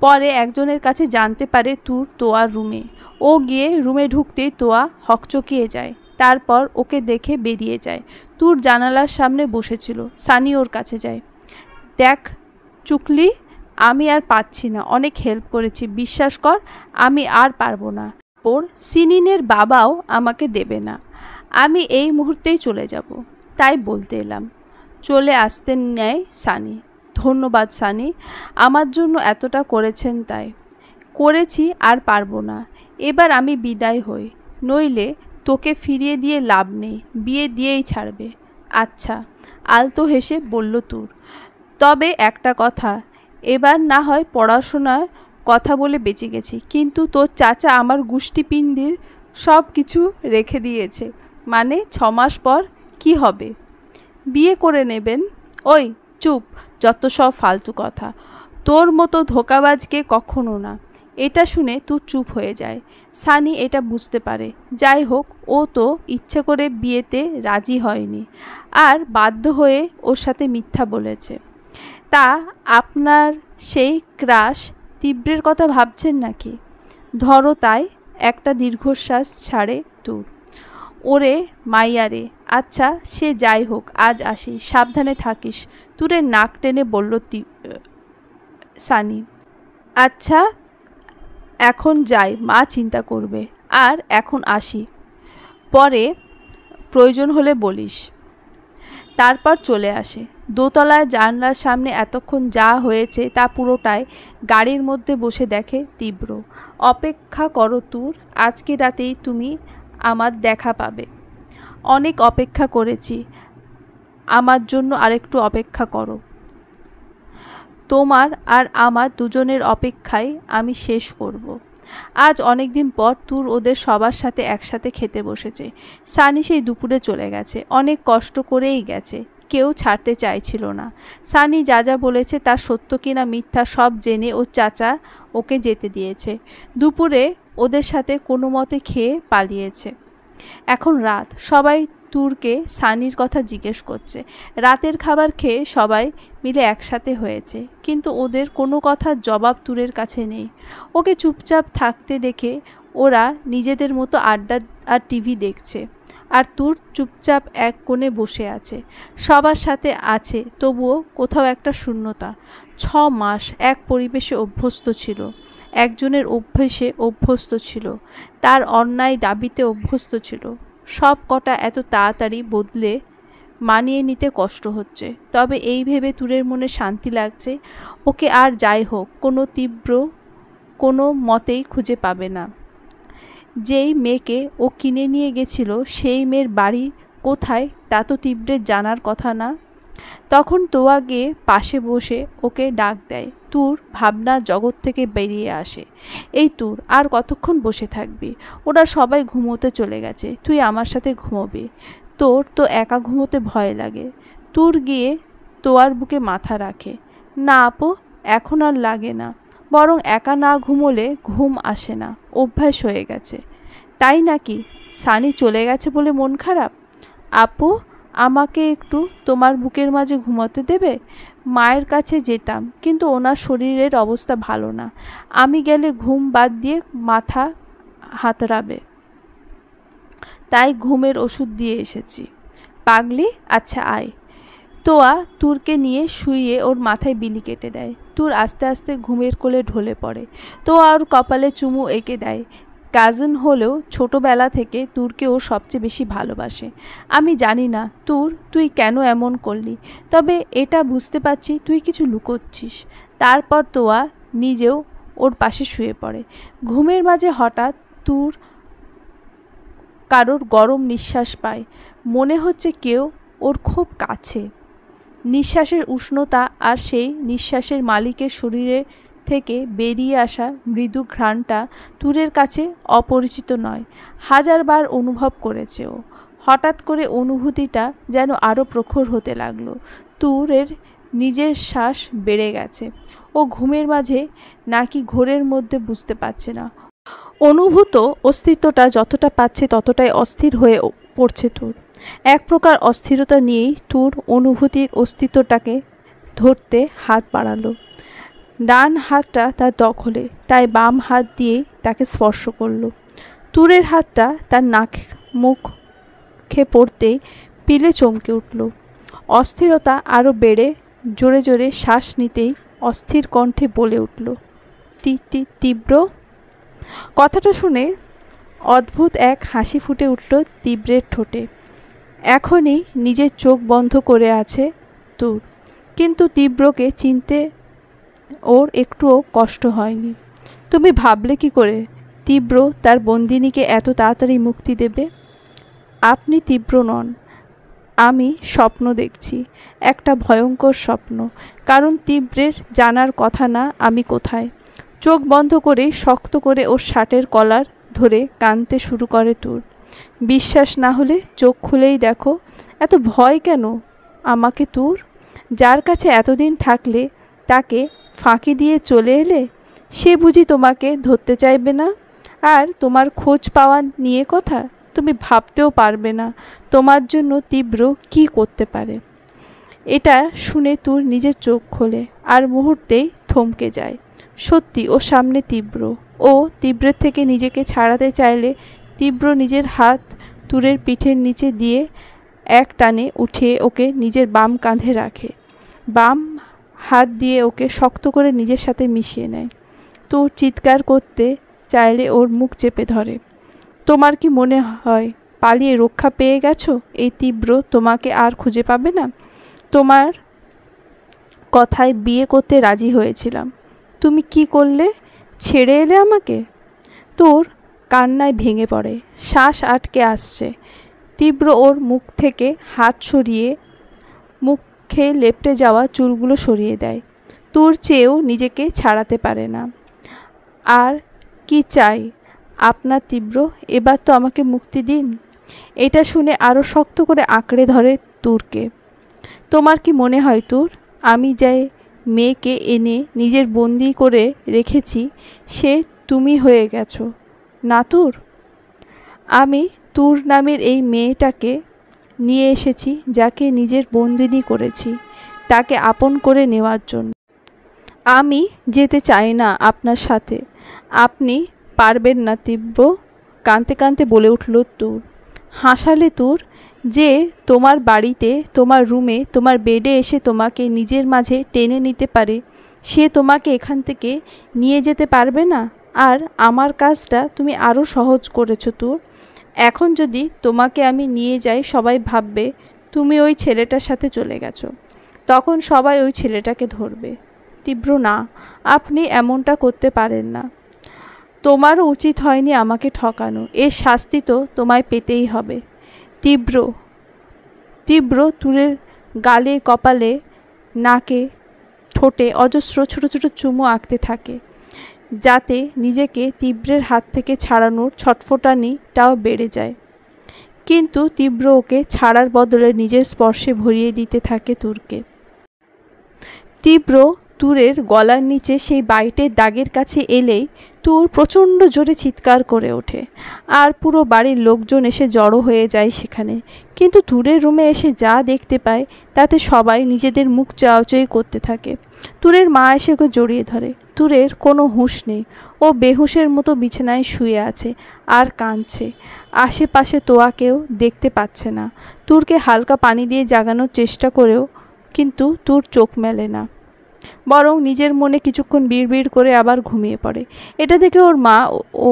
পরে একজনের কাছে জানতে পারে তুর তোয়ার রুমে। ও গিয়ে রুমে ঢুকতেই তোয়া হকচকিয়ে যায়। তারপর ওকে দেখে বেরিয়ে যায়। তুর জানালার সামনে বসেছিল। সানি ওর কাছে যায়। দেখ চুকলি, আমি আর পাচ্ছি না, অনেক হেল্প করেছি, বিশ্বাস কর আমি আর পারবো না। ওর সিনিনের বাবাও আমাকে দেবে না। আমি এই মুহূর্তেই চলে যাব, তাই বলতে এলাম। চলে আসতে নেয় সানি। ধন্যবাদ সানি, আমার জন্য এতটা করেছেন তাই। করেছি আর পারবো না, এবার আমি বিদায় হই, নইলে তোকে ফিরিয়ে দিয়ে লাভ নেই, বিয়ে দিয়েই ছাড়বে। আচ্ছা, আলতো হেসে বলল তুর। তবে একটা কথা, এবার না হয় পড়াশোনার কথা বলে বেঁচে গেছি, কিন্তু তোর চাচা আমার গুষ্টিপিণ্ডির সব কিছু রেখে দিয়েছে। মানে 6 মাস পর কি হবে? বিয়ে করে নেবেন। ওই চুপ, যত সব ফালতু কথা, তোর মতো ধোঁকাবাজকে কখনো না। এটা শুনে তুই চুপ হয়ে যায়। সানি এটা বুঝতে পারে। যাই হোক, ও তো ইচ্ছে করে বিয়েতে রাজি হয়নি, আর বাধ্য হয়ে ওর সাথে মিথ্যা বলেছে। তা আপনার সেই ক্রাশ তীব্রের কথা ভাবছেন নাকি? ধরো তাই। একটা দীর্ঘশ্বাস ছাড়ে তুর। ওরে মাইয়ারে, আচ্ছা সে যাই হোক, আজ আসি, সাবধানে থাকিস, তুরের নাক টেনে বলল সানি। আচ্ছা এখন যাই, মা চিন্তা করবে, আর এখন আসি, পরে প্রয়োজন হলে বলিস। তারপর চলে আসে। দোতলায় জানলার সামনে এতক্ষণ যা হয়েছে তা পুরোটাই গাড়ির মধ্যে বসে দেখে তীব্র। অপেক্ষা করো তুর, আজকে রাতেই তুমি আমার দেখা পাবে। অনেক অপেক্ষা করেছি, আমার জন্য আরেকটু অপেক্ষা করো। তোমার আর আমার দুজনের অপেক্ষায় আমি শেষ করব। আজ অনেক দিন পর তুর ওদের সবার সাথে একসাথে খেতে বসেছে। সানি সেই দুপুরে চলে গেছে, অনেক কষ্ট করেই গেছে, কেউ ছাড়তে চাইছিল না। সানি যা যা বলেছে তা সত্য কিনা মিথ্যা সব জেনে ওর চাচা ওকে যেতে দিয়েছে। দুপুরে ওদের সাথে কোনো মতে খেয়ে পালিয়েছে। এখন রাত, সবাই তুরকে সানির কথা জিজ্ঞেস করছে। রাতের খাবার খেয়ে সবাই মিলে একসাথে হয়েছে, কিন্তু ওদের কোনো কথার জবাব তুরের কাছে নেই। ওকে চুপচাপ থাকতে দেখে ওরা নিজেদের মতো আড্ডা আর টিভি দেখছে, আর তুর চুপচাপ এক কোণে বসে আছে। সবার সাথে আছে, তবুও কোথাও একটা শূন্যতা। 6 মাস এক পরিবেশে অভ্যস্ত ছিল, একজনের অভ্যেসে অভ্যস্ত ছিল, তার অন্যায় দাবিতে অভ্যস্ত ছিল। সব কটা এত তাড়াতাড়ি বদলে মানিয়ে নিতে কষ্ট হচ্ছে। তবে এই ভেবে তুরের মনে শান্তি লাগছে, ওকে আর যাই হোক কোনো তীব্র কোনো মতেই খুঁজে পাবে না। যেই মেয়েকে ও কিনে নিয়ে গেছিল সেই মেয়ের বাড়ি কোথায় তা তো তীব্রের জানার কথা না। তখন তোয়া গিয়ে পাশে বসে ওকে ডাক দেয়। তুর ভাবনার জগৎ থেকে বেরিয়ে আসে। এই তুর, আর কতক্ষণ বসে থাকবি? ওরা সবাই ঘুমোতে চলে গেছে, তুই আমার সাথে ঘুমোবি। তোর তো একা ঘুমোতে ভয় লাগে। তুর গিয়ে তোয়ার বুকে মাথা রাখে। না আপু, এখন আর লাগে না, বরং একা না ঘুমোলে ঘুম আসে না, অভ্যাস হয়ে গেছে। তাই নাকি? সানি চলে গেছে বলে মন খারাপ? আপু, আমাকে একটু তোমার বুকের মাঝে ঘুমাতে দেবে? মায়ের কাছে যেতাম, কিন্তু ওনার শরীরের অবস্থা ভালো না, আমি গেলে ঘুম বাদ দিয়ে মাথা হাতড়াবে, তাই ঘুমের ওষুধ দিয়ে এসেছি। পাগলি, আচ্ছা আয়। তোয়া তুরকে নিয়ে শুইয়ে ওর মাথায় বিলি কেটে দেয়। তুর আস্তে আস্তে ঘুমের কোলে ঢলে পড়ে। তোয়া ওর কপালে চুমু এঁকে দেয়। কাজিন হলেও ছোটবেলা থেকে তুরকে ও সবচেয়ে বেশি ভালোবাসে। আমি জানি না তুর তুই কেন এমন করলি, তবে এটা বুঝতে পারছি তুই কিছু লুকোচ্ছিস। তারপর তোয়া নিজেও ওর পাশে শুয়ে পড়ে। ঘুমের মাঝে হঠাৎ তুর কারোর গরম নিঃশ্বাস পায়, মনে হচ্ছে কেউ ওর খুব কাছে। নিঃশ্বাসের উষ্ণতা আর সেই নিঃশ্বাসের মালিকের শরীরে থেকে বেরিয়ে আসা মৃদু ঘ্রাণটা তুরের কাছে অপরিচিত নয়, হাজারবার অনুভব করেছে ও। হঠাৎ করে অনুভূতিটা যেন আরও প্রখর হতে লাগলো। তুরের নিজের শ্বাস বেড়ে গেছে। ও ঘুমের মাঝে নাকি ঘোরের মধ্যে বুঝতে পারছে না। অনুভূত অস্তিত্বটা যতটা পাচ্ছে ততটাই অস্থির হয়ে পড়ছে তুর। এক প্রকার অস্থিরতা নিয়েই তুর অনুভূতির অস্তিত্বটাকে ধরতে হাত বাড়ালো। ডান হাতটা তার দখলে, তাই বাম হাত দিয়ে তাকে স্পর্শ করল। তুরের হাতটা তার নাক মুখে পড়তেই পিলে চমকে উঠল। অস্থিরতা আরও বেড়ে জোরে জোরে শ্বাস নিতেই অস্থির কণ্ঠে বলে উঠল, তীব্র। কথাটা শুনে অদ্ভুত এক হাসি ফুটে উঠল তীব্রের ঠোঁটে। এখনই নিজের চোখ বন্ধ করে আছে তুর। কিন্তু তীব্রকে চিনতে ওর একটুও কষ্ট হয়নি। তুমি ভাবলে কি করে তীব্র তার বন্দিনীকে এত তাড়াতাড়ি মুক্তি দেবে? আপনি তীব্র নন, আমি স্বপ্ন দেখছি, একটা ভয়ঙ্কর স্বপ্ন। কারণ তীব্রের জানার কথা না আমি কোথায়। চোখ বন্ধ করে শক্ত করে ওর শার্টের কলার ধরে কাঁদতে শুরু করে তুর। বিশ্বাস না হলে চোখ খুলেই দেখো। এত ভয় কেন আমাকে তুর? যার কাছে এতদিন থাকলে তাকে ফাঁকি দিয়ে চলে এলে, সে বুঝি তোমাকে ধরতে চাইবে না? আর তোমার খোঁজ পাওয়া নিয়ে কথা, তুমি ভাবতেও পারবে না তোমার জন্য তীব্র কি করতে পারে। এটা শুনে তুর নিজের চোখ খোলে আর মুহূর্তেই থমকে যায়। সত্যি ওর সামনে তীব্র। ও তীব্রের থেকে নিজেকে ছাড়াতে চাইলে তীব্র নিজের হাত তুরের পিঠের নিচে দিয়ে এক টানে উঠিয়ে ওকে নিজের বাম কাঁধে রাখে। বাম হাত দিয়ে ওকে শক্ত করে নিজের সাথে মিশিয়ে নেয়। তুর চিৎকার করতে চাইলে ওর মুখ চেপে ধরে। তোমার কি মনে হয় পালিয়ে রক্ষা পেয়ে গেছো? এই তীব্র তোমাকে আর খুঁজে পাবে না? তোমার কথায় বিয়ে করতে রাজি হয়েছিলাম, তুমি কি করলে? ছেড়ে এলে আমাকে। তোর কান্নায় ভেঙে পড়ে, শ্বাস আটকে আসছে। তীব্র ওর মুখ থেকে হাত সরিয়ে মুখে লেপ্টে যাওয়া চুলগুলো সরিয়ে দেয়। তোর চেয়েও নিজেকে ছাড়াতে পারে না। আর কি চাই আপনার তীব্র? এবার তো আমাকে মুক্তি দিন। এটা শুনে আরও শক্ত করে আঁকড়ে ধরে তুরকে। তোমার কি মনে হয় তুর, আমি যে মেয়েকে এনে নিজের বন্দি করে রেখেছি সে তুমি হয়ে গেছো না তুর? আমি তুর নামের এই মেয়েটাকে নিয়ে এসেছি যাকে নিজের বন্দিনী করেছি, তাকে আপন করে নেওয়ার জন্য। আমি যেতে চাই না আপনার সাথে। আপনি পারবেন না তীব্র, কাঁদতে কাঁদতে বলে উঠল তুর। হাসালে তুর। যে তোমার বাড়িতে, তোমার রুমে, তোমার বেডে এসে তোমাকে নিজের মাঝে টেনে নিতে পারে, সে তোমাকে এখান থেকে নিয়ে যেতে পারবে না? আর আমার কাজটা তুমি আরও সহজ করেছো তুর। এখন যদি তোমাকে আমি নিয়ে যাই সবাই ভাববে তুমি ওই ছেলেটার সাথে চলে গেছো। তখন সবাই ওই ছেলেটাকে ধরবে। তীব্র না, আপনি এমনটা করতে পারেন না। তোমারও উচিত হয়নি আমাকে ঠকানো। এর শাস্তি তো তোমায় পেতেই হবে। তীব্র তীব্র তুরের গালে, কপালে, নাকে, ঠোঁটে অজস্র ছোট ছোট চুমু আঁকতে থাকে, যাতে নিজেকে তীব্রের হাত থেকে ছাড়ানোর ছটফটানিটাও বেড়ে যায়। কিন্তু তীব্র ওকে ছাড়ার বদলে নিজের স্পর্শে ভরিয়ে দিতে থাকে তুরকে। তীব্র তুরের গলার নিচে সেই বাইটের দাগের কাছে এলেই তুর প্রচণ্ড জোরে চিৎকার করে ওঠে। আর পুরো বাড়ির লোকজন এসে জড়ো হয়ে যায় সেখানে। কিন্তু তুরের রুমে এসে যা দেখতে পায় তাতে সবাই নিজেদের মুখ চাওয়াচাই করতে থাকে। তুরের মা এসে ওকে জড়িয়ে ধরে। তুরের কোনো হুঁশ নেই, ও বেহুশের মতো বিছানায় শুয়ে আছে আর কাঁদছে। আশেপাশে তোয়াকেও দেখতে পাচ্ছে না। তুরকে হালকা পানি দিয়ে জাগানোর চেষ্টা করেও কিন্তু তুর চোখ মেলে না, বরং নিজের মনে কিছুক্ষণ বিড়বিড় করে আবার ঘুমিয়ে পড়ে। এটা দেখে ওর মা ও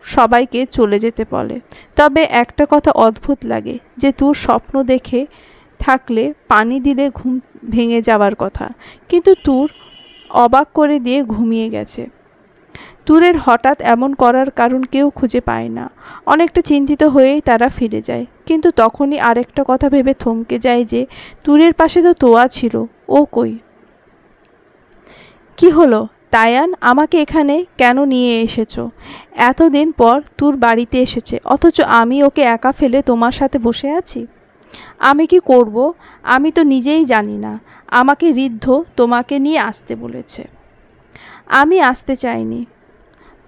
সবাইকে চলে যেতে বলে। তবে একটা কথা অদ্ভুত লাগে যে তুর স্বপ্ন দেখে থাকলে পানি দিলে ঘুম ভেঙে যাওয়ার কথা, কিন্তু তুর অবাক করে দিয়ে ঘুমিয়ে গেছে। তুরের হঠাৎ এমন করার কারণ কেউ খুঁজে পায় না। অনেকটা চিন্তিত হয়েই তারা ফিরে যায়। কিন্তু তখনই আরেকটা কথা ভেবে থমকে যায় যে তুরের পাশে তো তোয়া ছিল, ও কই? কি হলো তায়ান, আমাকে এখানে কেন নিয়ে এসেছো? এতদিন পর তুর বাড়িতে এসেছে, অথচ আমি ওকে একা ফেলে তোমার সাথে বসে আছি। আমি কি করব আমি তো নিজেই জানি না। আমাকে ঋদ্ধ তোমাকে নিয়ে আসতে বলেছে। আমি আসতে চাইনি।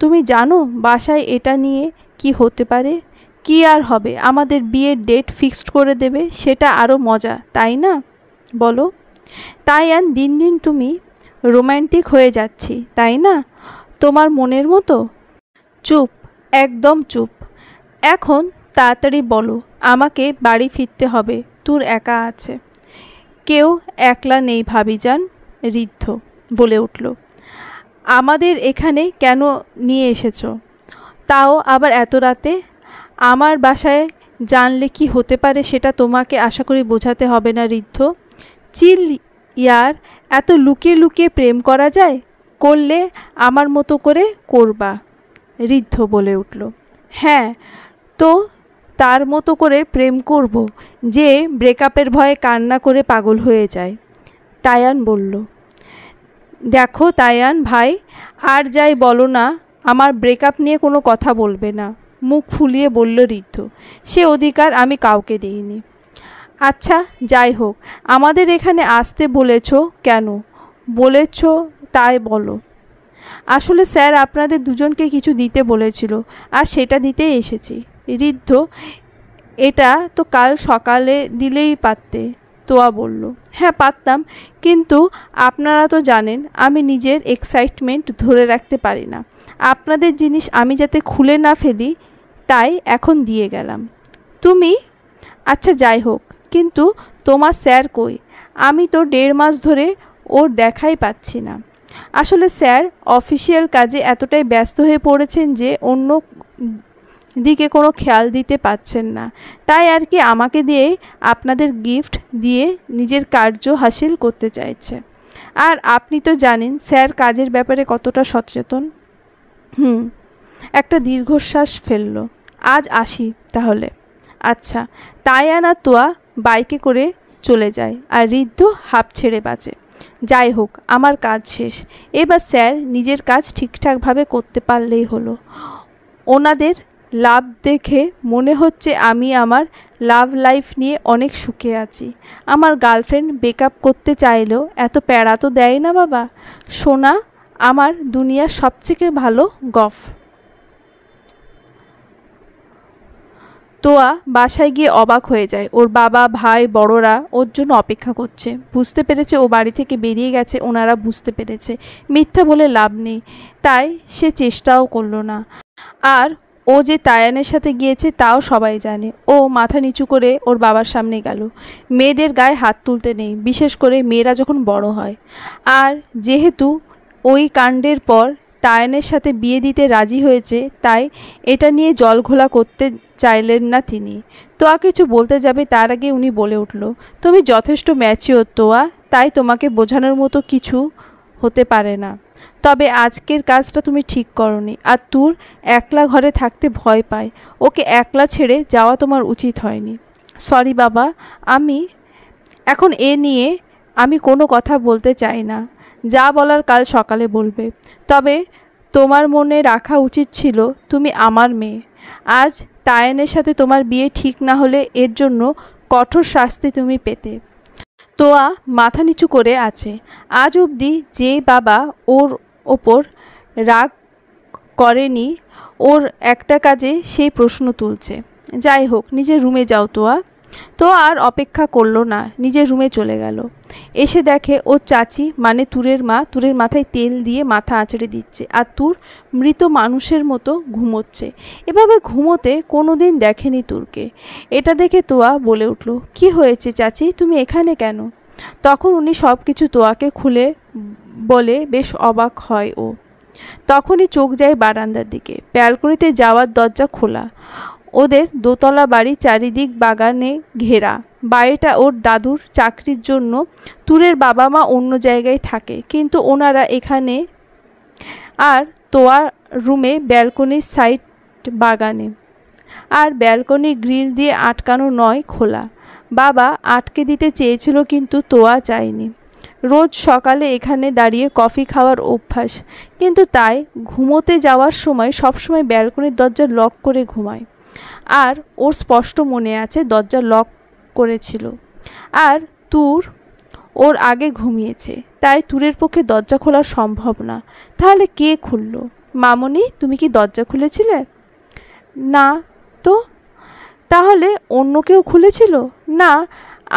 তুমি জানো বাসায় এটা নিয়ে কি হতে পারে? কি আর হবে, আমাদের বিয়ের ডেট ফিক্সড করে দেবে, সেটা আরও মজা, তাই না বলো? তায়ান, দিন দিন তুমি রোম্যান্টিক হয়ে যাচ্ছি, তাই না? তোমার মনের মতো। চুপ, একদম চুপ। এখন তাড়াতাড়ি বলো, আমাকে বাড়ি ফিরতে হবে। তুর একা আছে। কেউ একলা নেই ভাবিজান, ঋদ্ধ বলে উঠল। আমাদের এখানে কেন নিয়ে এসেছো? তাও আবার এত রাতে? আমার বাসায় জানলে কি হতে পারে সেটা তোমাকে আশা করি বোঝাতে হবে না ঋদ্ধ। চিল ইয়ার, এত লুকিয়ে লুকিয়ে প্রেম করা যায়? করলে আমার মতো করে করবা। ঋদ্ধ বলে উঠল। হ্যাঁ, তো তার মতো করে প্রেম করব যে ব্রেকআপের ভয়ে কান্না করে পাগল হয়ে যায়। তায়ান বলল। দেখো তায়ান ভাই, আর যাই বলো না, আমার ব্রেকআপ নিয়ে কোনো কথা বলবে না, মুখ ফুলিয়ে বলল ঋদ্ধ। সে অধিকার আমি কাউকে দিইনি। আচ্ছা যাই হোক, আমাদের এখানে আসতে বলেছ কেন? বলেছ তাই বলো। আসলে স্যার আপনাদের দুজনকে কিছু দিতে বলেছিল, আর সেটা দিতে এসেছি। ঋদ্ধ, এটা তো কাল সকালে দিলেই পারতে। তোয়া বলল। হ্যাঁ পারতাম, কিন্তু আপনারা তো জানেন আমি নিজের এক্সাইটমেন্ট ধরে রাখতে পারি না। আপনাদের জিনিস আমি যাতে খুলে না ফেলি, তাই এখন দিয়ে গেলাম। তুমি? আচ্ছা যাই হোক, কিন্তু তোমার স্যার কই? আমি তো 1.5 মাস ধরে ওর দেখাই পাচ্ছি না। আসলে স্যার অফিসিয়াল কাজে এতটাই ব্যস্ত হয়ে পড়েছেন যে অন্য দিকে কোনো খেয়াল দিতে পারছেন না। তাই আর কি আমাকে দিয়ে আপনাদের গিফট দিয়ে নিজের কার্য হাসিল করতে চাইছে। আর আপনি তো জানেন স্যার কাজের ব্যাপারে কতটা সচেতন। একটা দীর্ঘশ্বাস ফেলল। আজ আসি তাহলে। আচ্ছা। তায়ান আর তোয়া বাইকে করে চলে যায়, আর ঋদ্ধ হাঁপ ছেড়ে বাঁচে। যাই হোক, আমার কাজ শেষ। এবার স্যার নিজের কাজ ঠিকঠাকভাবে করতে পারলেই হলো। ওনাদের লাভ দেখে মনে হচ্ছে আমি আমার লাভ লাইফ নিয়ে অনেক সুখে আছি। আমার গার্লফ্রেন্ড ব্রেকআপ করতে চাইলেও এত প্যারা তো দেয় না বাবা। সোনা আমার দুনিয়ার সবথেকে ভালো গফ। তোয়া বাসায় গিয়ে অবাক হয়ে যায়। ওর বাবা ভাই বড়রা ওর জন্য অপেক্ষা করছে। বুঝতে পেরেছে ও বাড়ি থেকে বেরিয়ে গেছে। ওনারা বুঝতে পেরেছে মিথ্যা বলে লাভ নেই, তাই সে চেষ্টাও করলো না। আর ও যে তায়ানের সাথে গিয়েছে তাও সবাই জানে। ও মাথা নিচু করে ওর বাবার সামনে গেল। মেয়েদের গায়ে হাত তুলতে নেই, বিশেষ করে মেয়েরা যখন বড় হয়। আর যেহেতু ওই কাণ্ডের পর তায়ানের সাথে বিয়ে দিতে রাজি হয়েছে, তাই এটা নিয়ে জলঘোলা করতে চাইলেন না তিনি। তোয়া কিছু বলতে যাবে তার আগে উনি বলে উঠল, তুমি যথেষ্ট ম্যাচিওর তোয়া, তাই তোমাকে বোঝানোর মতো কিছু হতে পারে না। তবে আজকের কাজটা তুমি ঠিক করনি। আর তোর একলা ঘরে থাকতে ভয় পায়, ওকে একলা ছেড়ে যাওয়া তোমার উচিত হয়নি। সরি বাবা, আমি এখন এ নিয়ে আমি কোনো কথা বলতে চাই না। যা বলার কাল সকালে বলবে। তবে তোমার মনে রাখা উচিত ছিল তুমি আমার মেয়ে। আজ তায়ানের সাথে তোমার বিয়ে ঠিক না হলে এর জন্য কঠোর শাস্তি তুমি পেতে। তোয়া মাথা নিচু করে আছে। আজ অবধি যে বাবা ওর ওপর রাগ করেনি, ওর একটা কাজে সেই প্রশ্ন তুলছে। যাই হোক, নিজের রুমে যাও তোয়া। তো আর অপেক্ষা করলো না, নিজের রুমে চলে গেল। এসে দেখে ওর চাচি মানে তুরের মা তুরের মাথায় তেল দিয়ে মাথা আঁচড়ে দিচ্ছে, আর তুর মৃত মানুষের মতো ঘুমোচ্ছে। এভাবে ঘুমোতে কোনো দিন দেখেনি তুরকে। এটা দেখে তোয়া বলে উঠল, কি হয়েছে চাচি, তুমি এখানে কেন? তখন উনি সব কিছু তোয়াকে খুলে বলে বেশ অবাক হয় ও। তখনই চোখ যায় বারান্দার দিকে। ব্যালকনিতে যাওয়ার দরজা খোলা। ওদের দোতলা বাড়ি, চারিদিক বাগানে ঘেরা। বাড়িটা ওর দাদুর চাকরির জন্য তুরের বাবা মা অন্য জায়গায় থাকে, কিন্তু ওনারা এখানে। আর তোয়ার রুমে ব্যালকনির সাইড বাগানে, আর ব্যালকনির গ্রিল দিয়ে আটকানো নয়, খোলা। বাবা আটকে দিতে চেয়েছিল, কিন্তু তোয়া চায়নি। রোজ সকালে এখানে দাঁড়িয়ে কফি খাওয়ার অভ্যাস, কিন্তু তাই ঘুমোতে যাওয়ার সময় সবসময় ব্যালকনির দরজা লক করে ঘুমায়। আর ওর স্পষ্ট মনে আছে দরজা লক করেছিল। আর তুর ওর আগে ঘুমিয়েছে, তাই তুরের পক্ষে দরজা খোলা সম্ভব না। তাহলে কে খুলল? মামনি, তুমি কি দরজা খুলেছিলে? না তো। তাহলে অন্য কেউ খুলেছিল? না,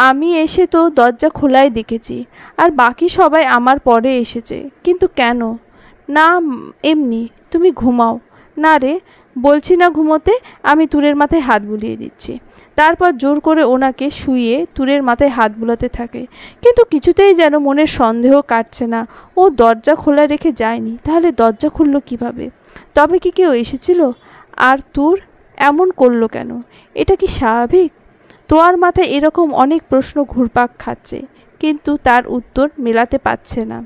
আমি এসে তো দরজা খোলাই দেখেছি, আর বাকি সবাই আমার পরে এসেছে। কিন্তু কেন? না এমনি। তুমি ঘুমাও। না রে, বলছি না ঘুমোতে। আমি তুরের মাথায় হাত বুলিয়ে দিচ্ছি। তারপর জোর করে ওনাকে শুইয়ে তুরের মাথায় হাত বুলাতে থাকে, কিন্তু কিছুতেই যেন মনের সন্দেহ কাটছে না। ও দরজা খোলা রেখে যায়নি, তাহলে দরজা খুললো কিভাবে? তবে কি কেউ এসেছিল? আর তুর এমন করলো কেন? এটা কি স্বাভাবিক? তোয়ার মাথায় এরকম অনেক প্রশ্ন ঘুরপাক খাচ্ছে, কিন্তু তার উত্তর মেলাতে পারছে না।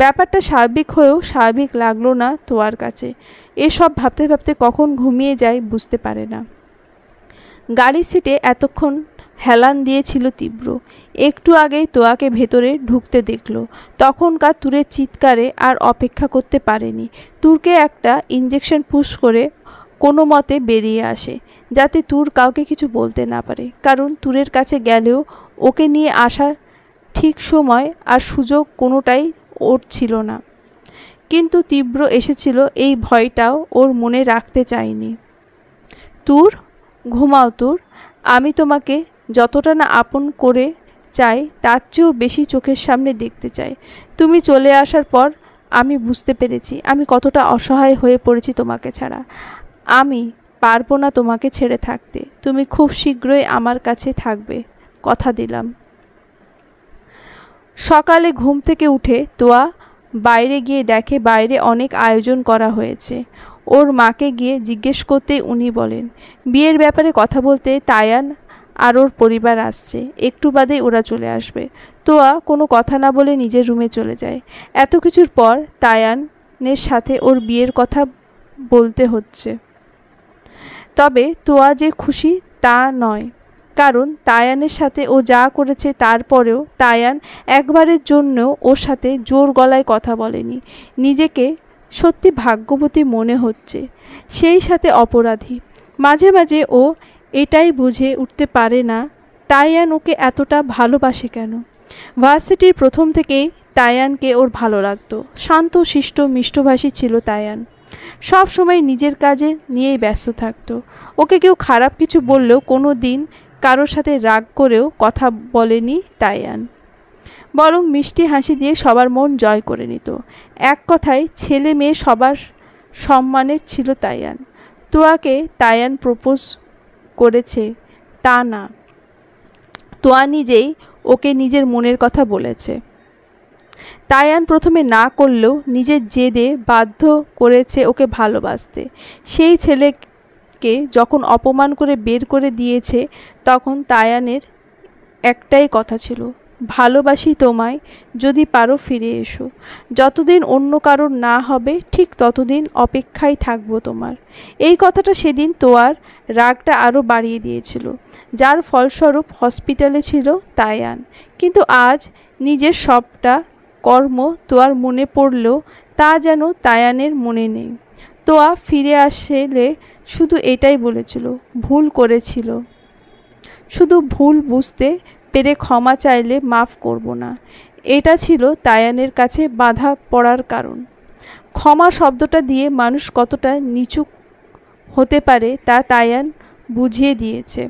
ব্যাপারটা স্বাভাবিক হয়েও স্বাভাবিক লাগলো না তোয়ার কাছে। এসব ভাবতে ভাবতে কখন ঘুমিয়ে যায় বুঝতে পারে না। গাড়ির সিটে এতক্ষণ হেলান দিয়েছিল তীব্র। একটু আগেই তোয়াকে ভেতরে ঢুকতে দেখল। তখনকার তুরের চিৎকারে আর অপেক্ষা করতে পারেনি। তুরকে একটা ইঞ্জেকশন পুশ করে কোনো মতে বেরিয়ে আসে, যাতে তুর কাউকে কিছু বলতে না পারে। কারণ তুরের কাছে গেলেও ওকে নিয়ে আসার ঠিক সময় আর সুযোগ কোনোটাই ওর ছিল না। কিন্তু তীব্র এসেছিল এই ভয়টাও ওর মনে রাখতে চায়নি। তুর, ঘুমাও তুর, আমি তোমাকে যতটা না আপন করে চাই তার চেয়েও বেশি চোখের সামনে দেখতে চাই। তুমি চলে আসার পর আমি বুঝতে পেরেছি আমি কতটা অসহায় হয়ে পড়েছি তোমাকে ছাড়া। আমি পারবো না তোমাকে ছেড়ে থাকতে। তুমি খুব শীঘ্রই আমার কাছে থাকবে, কথা দিলাম। সকালে ঘুম থেকে উঠে তোয়া বাইরে গিয়ে দেখে বাইরে অনেক আয়োজন করা হয়েছে। ওর মাকে গিয়ে জিজ্ঞেস করতেই উনি বলেন বিয়ের ব্যাপারে কথা বলতে তায়ান আর ওর পরিবার আসছে, একটু বাদেই ওরা চলে আসবে। তোয়া কোনো কথা না বলে নিজের রুমে চলে যায়। এত কিছুর পর তায়ানের সাথে ওর বিয়ের কথা বলতে হচ্ছে। তবে তোয়া যে খুশি তা নয়, কারণ তায়ানের সাথে ও যা করেছে তারপরেও তায়ান একবারের জন্যও ওর সাথে জোর গলায় কথা বলেনি। নিজেকে সত্যি ভাগ্যবতী মনে হচ্ছে, সেই সাথে অপরাধী। মাঝে মাঝে ও এটাই বুঝে উঠতে পারে না তায়ান ওকে এতটা ভালোবাসে কেন। ভার্সিটির প্রথম থেকেই তায়ানকে ওর ভালো লাগতো। শান্ত শিষ্ট মিষ্টভাষী ছিল তায়ান। সব সময় নিজের কাজে নিয়েই ব্যস্ত থাকতো। ওকে কেউ খারাপ কিছু বললেও কোনো দিন কারোর সাথে রাগ করেও কথা বলেনি তায়ান, বরং মিষ্টি হাসি দিয়ে সবার মন জয় করে নিত। এক কথায় ছেলে মেয়ে সবার সম্মানের ছিল তায়ান। তোয়াকে তায়ান প্রপোজ করেছে তা না, তোয়া নিজেই ওকে নিজের মনের কথা বলেছে। তায়ান প্রথমে না করলেও নিজের জেদে বাধ্য করেছে ওকে ভালোবাসতে। সেই ছেলেকে যখন অপমান করে বের করে দিয়েছে তখন তায়ানের একটাই কথা ছিল, ভালোবাসি তোমায়, যদি পারো ফিরে এসো। যতদিন অন্য কারোর না হবে ঠিক ততদিন অপেক্ষায় থাকবো তোমার। এই কথাটা সেদিন তোয়ার রাগটা আরও বাড়িয়ে দিয়েছিল, যার ফলস্বরূপ হসপিটালে ছিল তায়ান। কিন্তু আজ নিজের সবটা কর্ম তোয়ার মনে পড়লেও তা যেন তায়ানের মনে নেই। তোয়া ফিরে আসলে শুধু এটাই বলেছিল, ভুল করেছিল, শুধু ভুল বুঝতে পেরে ক্ষমা চাইলে মাফ করব না। এটা ছিল তায়ানের কাছে বাধা পড়ার কারণ। ক্ষমা শব্দটা দিয়ে মানুষ কতটা নিচু হতে পারে তা তায়ান বুঝিয়ে দিয়েছে।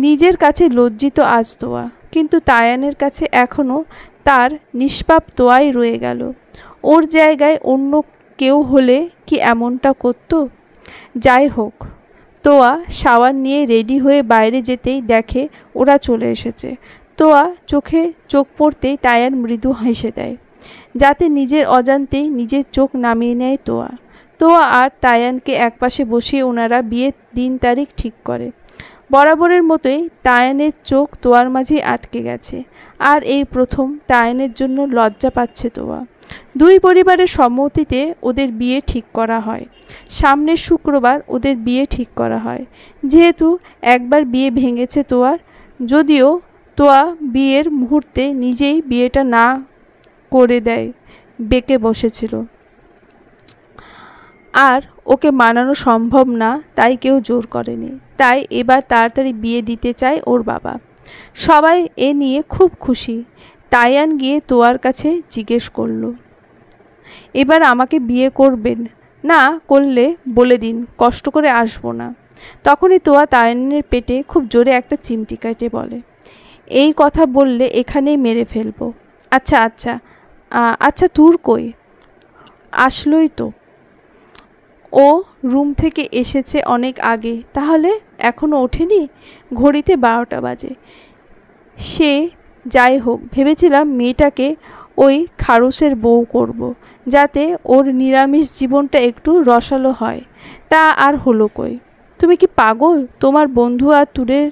নিজের কাছে লজ্জিত আজ তোয়া, কিন্তু তায়ানের কাছে এখনও তার নিষ্পাপ তোয়াই রয়ে গেল। ওর জায়গায় অন্য কেউ হলে কি এমনটা করত? যাই হোক, তোয়া শাওয়ার নিয়ে রেডি হয়ে বাইরে যেতেই দেখে ওরা চলে এসেছে। তোয়া চোখে চোখ পড়তেই তায়ান মৃদু হেসে দেয়, যাতে নিজের অজান্তেই নিজের চোখ নামিয়ে নেয় তোয়া। তোয়া আর তায়ানকে একপাশে বসিয়ে ওনারা বিয়ের দিন তারিখ ঠিক করে। বরাবরের মতোই তায়ানের চোখ তোয়ার মাঝেই আটকে গেছে। আর এই প্রথম তায়ানের জন্য লজ্জা পাচ্ছে তোয়া। দুই পরিবারের সম্মতিতে ওদের বিয়ে ঠিক করা হয়। সামনের শুক্রবার ওদের বিয়ে ঠিক করা হয়। যেহেতু একবার বিয়ে ভেঙেছে তোয়ার, যদিও তোয়া বিয়ের মুহূর্তে নিজেই বিয়েটা না করে দেয় বেঁকে বসেছিল, আর ওকে মানানো সম্ভব না, তাই কেউ জোর করেনি। তাই এবার তাড়াতাড়ি বিয়ে দিতে চায় ওর বাবা। সবাই এ নিয়ে খুব খুশি। তায়ান গিয়ে তোয়ার কাছে জিজ্ঞেস করলো, এবার আমাকে বিয়ে করবেন? না করলে বলে দিন, কষ্ট করে আসবো না। তখনই তোয়া তায়ানের পেটে খুব জোরে একটা চিমটি কাটে বলে, এই কথা বললে এখানেই মেরে ফেলবো। আচ্ছা আচ্ছা আচ্ছা, তুর কই? আসলোই তো, ও রুম থেকে এসেছে অনেক আগে। তাহলে এখনও ওঠেনি? ঘড়িতে 12টা বাজে। সে যাই হোক, ভেবেছিলাম মেয়েটাকে ওই খারুসের বউ করব, যাতে ওর নিরামিষ জীবনটা একটু রসালো হয়। তা আর হলো কই? তুমি কি পাগল? তোমার বন্ধু আর তুরের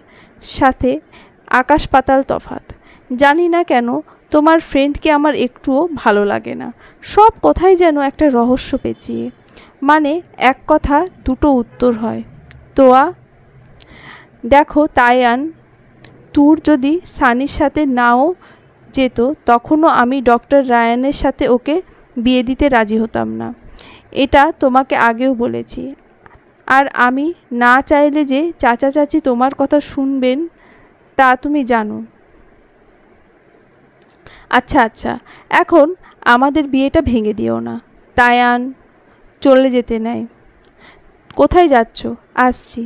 সাথে আকাশ পাতাল তফাত। জানি না কেন তোমার ফ্রেন্ডকে আমার একটুও ভালো লাগে না। সব কথাই যেন একটা রহস্য পেঁচিয়ে, মানে এক কথা দুটো উত্তর হয়। তোয়া, দেখো তায়ান, তোর যদি সানির সাথে নাও যেত তখনও আমি ডক্টর রায়ানের সাথে ওকে বিয়ে দিতে রাজি হতাম না। এটা তোমাকে আগেও বলেছি। আর আমি না চাইলে যে চাচা চাচি তোমার কথা শুনবেন তা তুমি জানো। আচ্ছা আচ্ছা, এখন আমাদের বিয়েটা ভেঙে দিও না। তায়ান চলে যেতে নেয়। কোথায় যাচ্ছ? আসছি।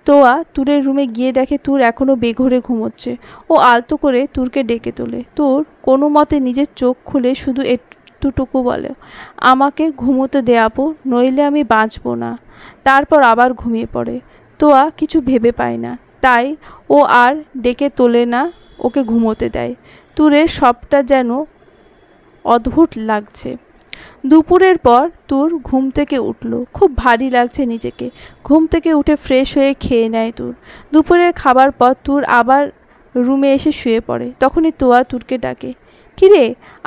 তোয়া তুরের রুমে গিয়ে দেখে তুর এখনও বেঘরে ঘুমোচ্ছে। ও আলতো করে তুরকে ডেকে তোলে। তুর কোনো মতে নিজের চোখ খুলে শুধু এতটুকু বলে, আমাকে ঘুমোতে দে আপু, নইলে আমি বাঁচব না। তারপর আবার ঘুমিয়ে পড়ে। তোয়া কিছু ভেবে পায় না, তাই ও আর ডেকে তোলে না, ওকে ঘুমোতে দেয়। তুরের সবটা যেন অদ্ভুত লাগছে। দুপুরের পর তুর ঘুম থেকে উঠল। খুব ভারী লাগছে নিজেকে। ঘুম থেকে উঠে ফ্রেশ হয়ে খেয়ে নেয় তুর। দুপুরের খাবার পর তুর আবার রুমে এসে শুয়ে পড়ে। তখনই তোয়া তুরকে ডাকে, কিরে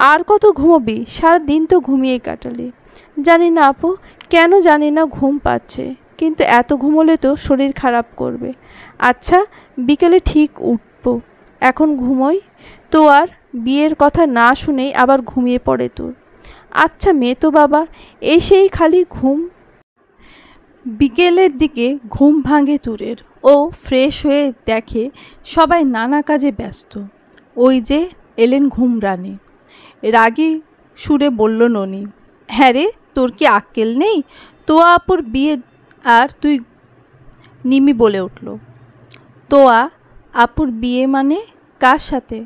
আর কত ঘুমোবি? সারাদিন তো ঘুমিয়ে কাটালি। জানি না আপু, কেন জানি না ঘুম পাচ্ছে, কিন্তু এত ঘুমোলে তো শরীর খারাপ করবে। আচ্ছা বিকেলে ঠিক উঠব, এখন ঘুমোই। তোয়ার বিয়ের কথা না শুনেই আবার ঘুমিয়ে পড়ে তুর। আচ্ছা মেয়ে তো বাবা, এসেই খালি ঘুম। বিকেলের দিকে ঘুম ভাঙে তুরের। ও ফ্রেশ হয়ে দেখে সবাই নানা কাজে ব্যস্ত। ওই যে এলেন ঘুমরানি। রাগী সুরে বলল ননি, হ্যাঁ রে, তোর কি আক্কেল নেই? তোয়া আপুর বিয়ে আর তুই? নিমি বলে উঠল। তোয়া আপুর বিয়ে মানে? কার সাথে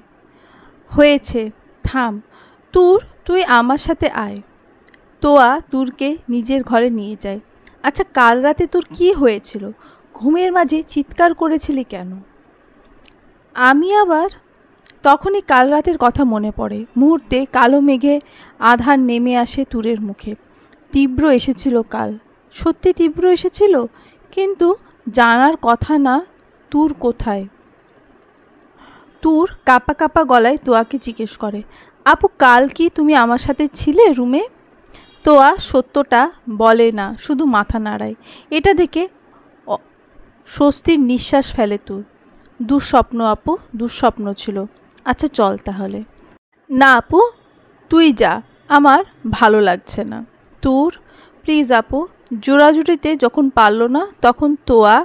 হয়েছে? থাম, তুই আমার সাথে আয়। তোয়া তুরকে নিজের ঘরে নিয়ে যায়। আচ্ছা কাল রাতে তোর কি হয়েছিল? ঘুমের মাঝে চিৎকার করেছিলি কেন? আমি আবার? তখনই কাল রাতের কথা মনে পড়ে। মুহূর্তে কালো মেঘে আধার নেমে আসে তুরের মুখে। তীব্র এসেছিল কাল। সত্যি তীব্র এসেছিল, কিন্তু জানার কথা না। তুর কোথায়? তুর কাঁপা কাঁপা গলায় তোয়াকে জিজ্ঞেস করে, আপু কাল কি তুমি আমার সাথে ছিলে রুমে? তোয়া সত্যটা বলে না, শুধু মাথা নাড়ায়। এটা দেখে স্বস্তির নিঃশ্বাস ফেলে তুর। দুঃস্বপ্ন আপু, দুঃস্বপ্ন ছিল। আচ্ছা চল তাহলে। না আপু, তুই যা, আমার ভালো লাগছে না। তুর প্লিজ আপু। জোড়াজুটিতে যখন পারল না তখন তোয়া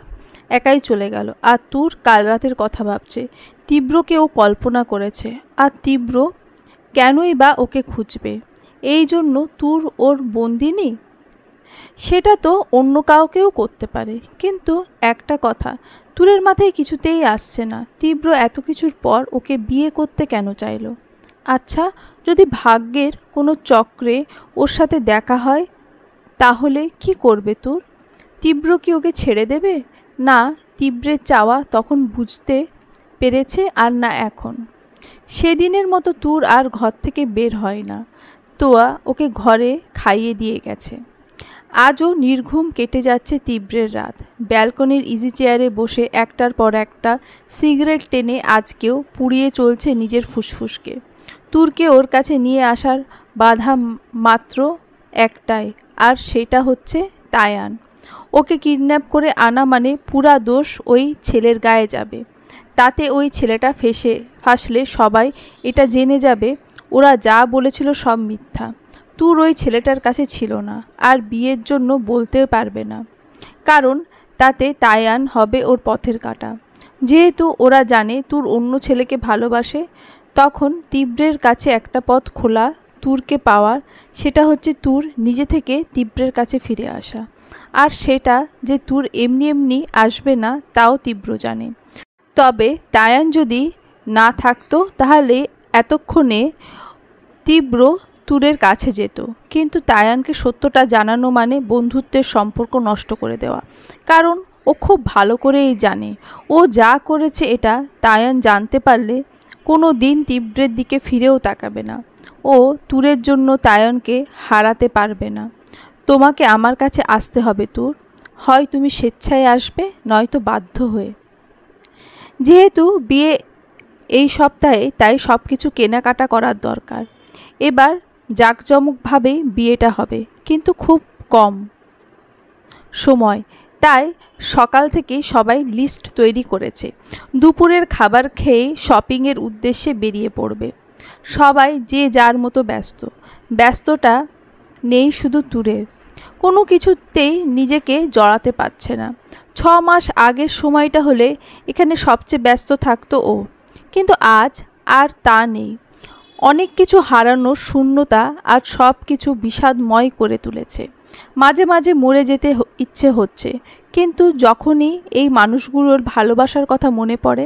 একাই চলে গেল। আর তুর কাল রাতের কথা ভাবছে। তীব্রকে ও কল্পনা করেছে। আর তীব্র কেনই বা ওকে খুঁজবে? এই জন্য তুর ওর বন্দিনী? সেটা তো অন্য কাউকেও করতে পারে। কিন্তু একটা কথা তুরের মাথায় কিছুতেই আসছে না, তীব্র এত কিছুর পর ওকে বিয়ে করতে কেন চাইল? আচ্ছা যদি ভাগ্যের কোনো চক্রে ওর সাথে দেখা হয় তাহলে কি করবে তুর? তীব্র কি ওকে ছেড়ে দেবে? না তীব্রের চাওয়া তখন বুঝতে পেরেছে, আর না এখন। সেদিনের মতো তুর আর ঘর থেকে বের হয় না। তোয়া ওকে ঘরে খাইয়ে দিয়ে গেছে। আজও নির্ঘুম কেটে যাচ্ছে তীব্রের রাত। ব্যালকনির ইজি চেয়ারে বসে একটার পর একটা সিগারেট টেনে আজকেও পুড়িয়ে চলছে নিজের ফুসফুসকে। তুরকে ওর কাছে নিয়ে আসার বাধা মাত্র একটাই, আর সেটা হচ্ছে তায়ান। ওকে কিডন্যাপ করে আনা মানে পুরা দোষ ওই ছেলের গায়ে যাবে। তাতে ওই ছেলেটা ফাঁসলে সবাই এটা জেনে যাবে ওরা যা বলেছিল সব মিথ্যা। তুর ওই ছেলেটার কাছে ছিল না, আর বিয়ের জন্য বলতেও পারবে না, কারণ তাতে তায়ান হবে ওর পথের কাঁটা। যেহেতু ওরা জানে তুর অন্য ছেলেকে ভালোবাসে, তখন তীব্রের কাছে একটা পথ খোলা তুরকে পাওয়ার। সেটা হচ্ছে তুর নিজে থেকে তীব্রের কাছে ফিরে আসা। আর সেটা যে তুর এমনি এমনি আসবে না তাও তীব্র জানে। তবে তায়ান যদি না থাকতো তাহলে এতক্ষণে তীব্র তুরের কাছে যেত। কিন্তু তায়ানকে সত্যটা জানানো মানে বন্ধুত্বের সম্পর্ক নষ্ট করে দেওয়া, কারণ ও খুব ভালো করেই জানে ও যা করেছে এটা তায়ান জানতে পারলে কোনো দিন তীব্রের দিকে ফিরেও তাকাবে না। ও তুরের জন্য তায়ানকে হারাতে পারবে না। তোমাকে আমার কাছে আসতে হবে তুর। হয় তুমি স্বেচ্ছায় আসবে, নয়তো বাধ্য হয়ে। যেহেতু বিয়ে এই সপ্তাহে, তাই সব কিছু কেনাকাটা করার দরকার। এবার জাঁকজমকভাবে বিয়েটা হবে, কিন্তু খুব কম সময়, তাই সকাল থেকে সবাই লিস্ট তৈরি করেছে। দুপুরের খাবার খেয়ে শপিংয়ের উদ্দেশ্যে বেরিয়ে পড়বে। সবাই যে যার মতো ব্যস্ত। ব্যস্তটা নেই শুধু তুরের, কোনো কিছুতেই নিজেকে জড়াতে পারছে না। 6 মাস আগের সময়টা হলে এখানে সবচেয়ে ব্যস্ত থাকতো ও, কিন্তু আজ আর তা নেই। অনেক কিছু হারানোর শূন্যতা আজ সব কিছু বিষাদময় করে তুলেছে। মাঝে মাঝে মরে যেতে ইচ্ছে হচ্ছে, কিন্তু যখনই এই মানুষগুলোর ভালোবাসার কথা মনে পড়ে,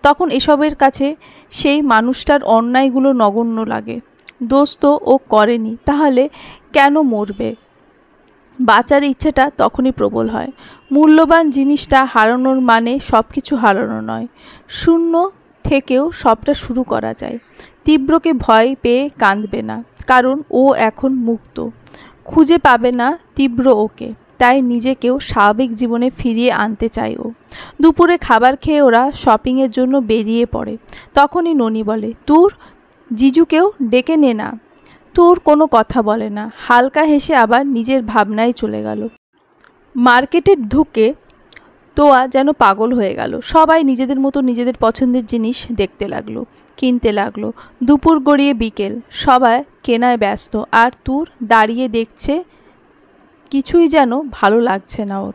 তখন এসবের কাছে সেই মানুষটার অন্যায়গুলো নগণ্য লাগে। দোষ তো ও করেনি, তাহলে কেন মরবে? বাঁচার ইচ্ছেটা তখনই প্রবল হয়। মূল্যবান জিনিসটা হারানোর মানে সব কিছু হারানো নয়, শূন্য থেকেও সবটা শুরু করা যায়। তীব্রকে ভয় পেয়ে কাঁদবে না, কারণ ও এখন মুক্ত। খুঁজে পাবে না তীব্র ওকে, তাই নিজেকেও স্বাভাবিক জীবনে ফিরিয়ে আনতে চায় ও। দুপুরে খাবার খেয়ে ওরা শপিংয়ের জন্য বেরিয়ে পড়ে। তখনই ননি বলে, তোর জিজুকেও ডেকে নে না। তোর কোনো কথা বলে না, হালকা হেসে আবার নিজের ভাবনায় চলে গেল। মার্কেটে ঢুকে তোয়া যেন পাগল হয়ে গেল। সবাই নিজেদের মতো নিজেদের পছন্দের জিনিস দেখতে লাগলো, কিনতে লাগলো। দুপুর গড়িয়ে বিকেল, সবাই কেনায় ব্যস্ত, আর তুর দাঁড়িয়ে দেখছে। কিছুই যেন ভালো লাগছে না ওর।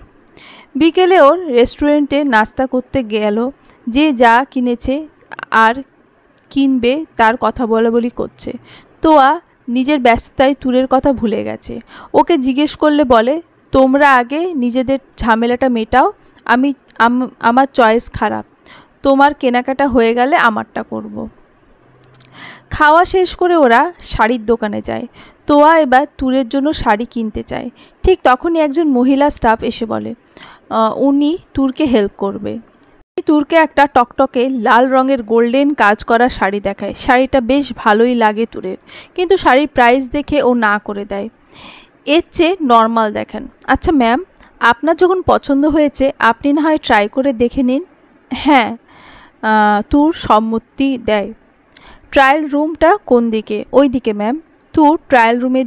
বিকেলে ওর রেস্টুরেন্টে নাস্তা করতে গেল। যে যা কিনেছে আর কিনবে তার কথা বলাবলি করছে। তোয়া নিজের ব্যস্ততায় তুরের কথা ভুলে গেছে। ওকে জিজ্ঞেস করলে বলে, তোমরা আগে নিজেদের ঝামেলাটা মেটাও, আমার চয়েস খারাপ, তোমার কেনাকাটা হয়ে গেলে আমারটা করব। খাওয়া শেষ করে ওরা শাড়ির দোকানে যায়। তোয়া এবার তুরের জন্য শাড়ি কিনতে চায়। ঠিক তখনই একজন মহিলা স্টাফ এসে বলে উনি তুরকে হেল্প করবে। তুরকে একটা টকটকে লাল রঙের গোল্ডেন কাজ করা শাড়ি দেখায়। শাড়িটা বেশ ভালোই লাগে তুরের, কিন্তু শাড়ির প্রাইস দেখে ও না করে দেয়। এর চেয়ে নর্মাল দেখান। আচ্ছা ম্যাম, আপনার যখন পছন্দ হয়েছে আপনি না হয় ট্রাই করে দেখে নিন। হ্যাঁ, তুর সম্মতি দেয়। ট্রায়াল রুমটা কোন দিকে? ওই দিকে ম্যাম। তুর ট্রায়াল রুমে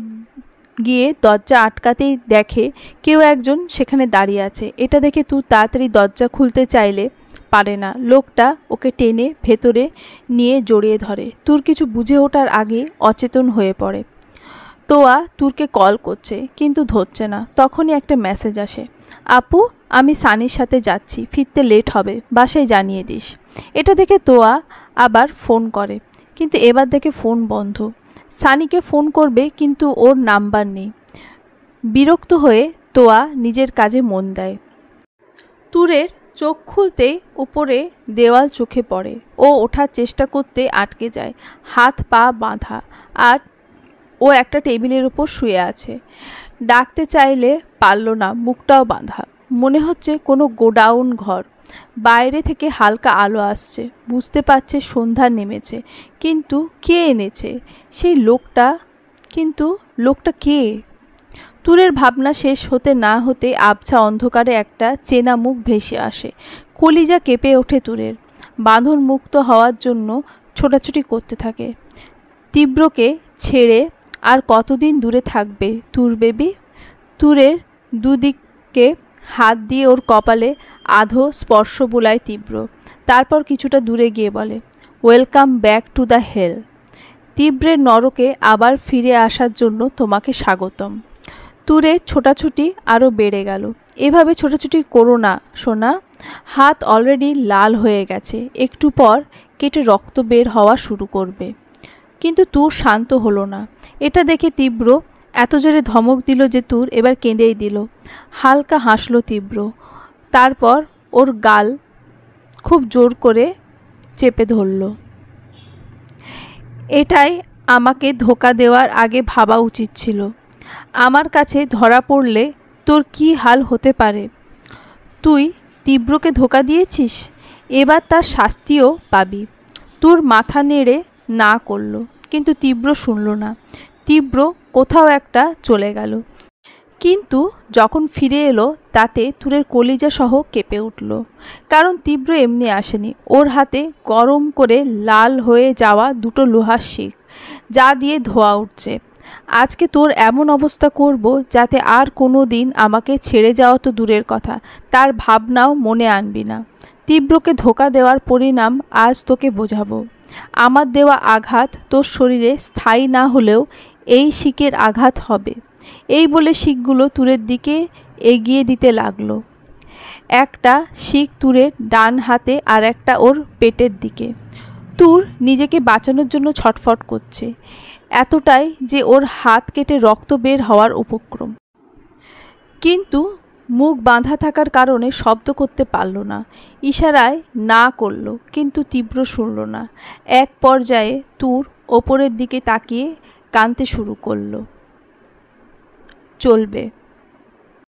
গিয়ে দরজা আটকাতেই দেখে কেউ একজন সেখানে দাঁড়িয়ে আছে। এটা দেখে তুর তাড়াতাড়ি দরজা খুলতে চাইলে পারে না। লোকটা ওকে টেনে ভেতরে নিয়ে জড়িয়ে ধরে। তুর কিছু বুঝে ওঠার আগে অচেতন হয়ে পড়ে। তোয়া তুরকে কল করছে, কিন্তু ধরছে না। তখনই একটা মেসেজ আসে, আপু আমি সানির সাথে যাচ্ছি, ফিরতে লেট হবে, বাসায় জানিয়ে দিস। এটা দেখে তোয়া আবার ফোন করে, কিন্তু এবার দেখে ফোন বন্ধ। সানিকে ফোন করবে, কিন্তু ওর নাম্বার নেই। বিরক্ত হয়ে তোয়া নিজের কাজে মন দেয়। তুরের চোখ খুলতেই উপরে দেওয়াল চোখে পড়ে। ও ওঠার চেষ্টা করতে আটকে যায়, হাত পা বাঁধা, আর ও একটা টেবিলের উপর শুয়ে আছে। ডাকতে চাইলে পারল না, মুখটাও বাঁধা। মনে হচ্ছে কোনো গোডাউন ঘর। বাইরে থেকে হালকা আলো আসছে, বুঝতে পারছে সন্ধ্যা নেমেছে। কিন্তু কে এনেছে সেই লোকটা? কিন্তু লোকটা কে? তুরের ভাবনা শেষ হতে না হতে আবছা অন্ধকারে একটা চেনা মুখ ভেসে আসে। কলিজা কেঁপে ওঠে তুরের। বাঁধন মুক্ত হওয়ার জন্য ছোটাছুটি করতে থাকে। তীব্রকে ছেড়ে আর কতদিন দূরে থাকবে তুর বেবি? তুরের দুদিকে হাত দিয়ে ওর কপালে আধো স্পর্শ বুলায় তীব্র। তারপর কিছুটা দূরে গিয়ে বলে, welcome back to the hell. তীব্রের নরকে আবার ফিরে আসার জন্য তোমাকে স্বাগতম। তুরে ছোটাছুটি আরও বেড়ে গেল। এভাবে ছোটাছুটি করো না সোনা, হাত অলরেডি লাল হয়ে গেছে, একটু পর কেটে রক্ত বের হওয়া শুরু করবে। কিন্তু তুর শান্ত হলো না। এটা দেখে তীব্র এত জোরে ধমক দিল যে তুর এবার কেঁদেই দিল। হালকা হাসলো তীব্র, তারপর ওর গাল খুব জোর করে চেপে ধরল। এটাই আমাকে ধোকা দেওয়ার আগে ভাবা উচিত ছিল। আমার কাছে ধরা পড়লে তোর কি হাল হতে পারে। তুই তীব্রকে ধোকা দিয়েছিস, এবার তার শাস্তিও পাবি। তোর মাথা নেড়ে না করলো, কিন্তু তীব্র শুনল না। তীব্র কোথাও একটা চলে গেল। কিন্তু যখন ফিরে এলো তাতে তুরের কলিজা সহ কেঁপে উঠল, কারণ তীব্র এমনি আসেনি। ওর হাতে গরম করে লাল হয়ে যাওয়া দুটো লোহার শিক, যা দিয়ে ধোয়া উঠছে। আজকে তোর এমন অবস্থা করব যাতে আর কোনো দিন আমাকে ছেড়ে যাওয়া তো দূরের কথা, তার ভাবনাও মনে আনবি না। তীব্রকে ধোঁকা দেওয়ার পরিণাম আজ তোকে বোঝাবো। আমার দেওয়া আঘাত তোর শরীরে স্থায়ী না হলেও এই শিকের আঘাত হবে। এই বলে শিকগুলো তুরের দিকে এগিয়ে দিতে লাগলো। একটা শিক তুরের ডান হাতে আর একটা ওর পেটের দিকে। তুর নিজেকে বাঁচানোর জন্য ছটফট করছে, এতটাই যে ওর হাত কেটে রক্ত বের হওয়ার উপক্রম। কিন্তু মুখ বাঁধা থাকার কারণে শব্দ করতে পারল না। ইশারায় না করল, কিন্তু তীব্র শুনল না। এক পর্যায়ে তুর ওপরের দিকে তাকিয়ে কাঁদতে শুরু করলো। চলবে।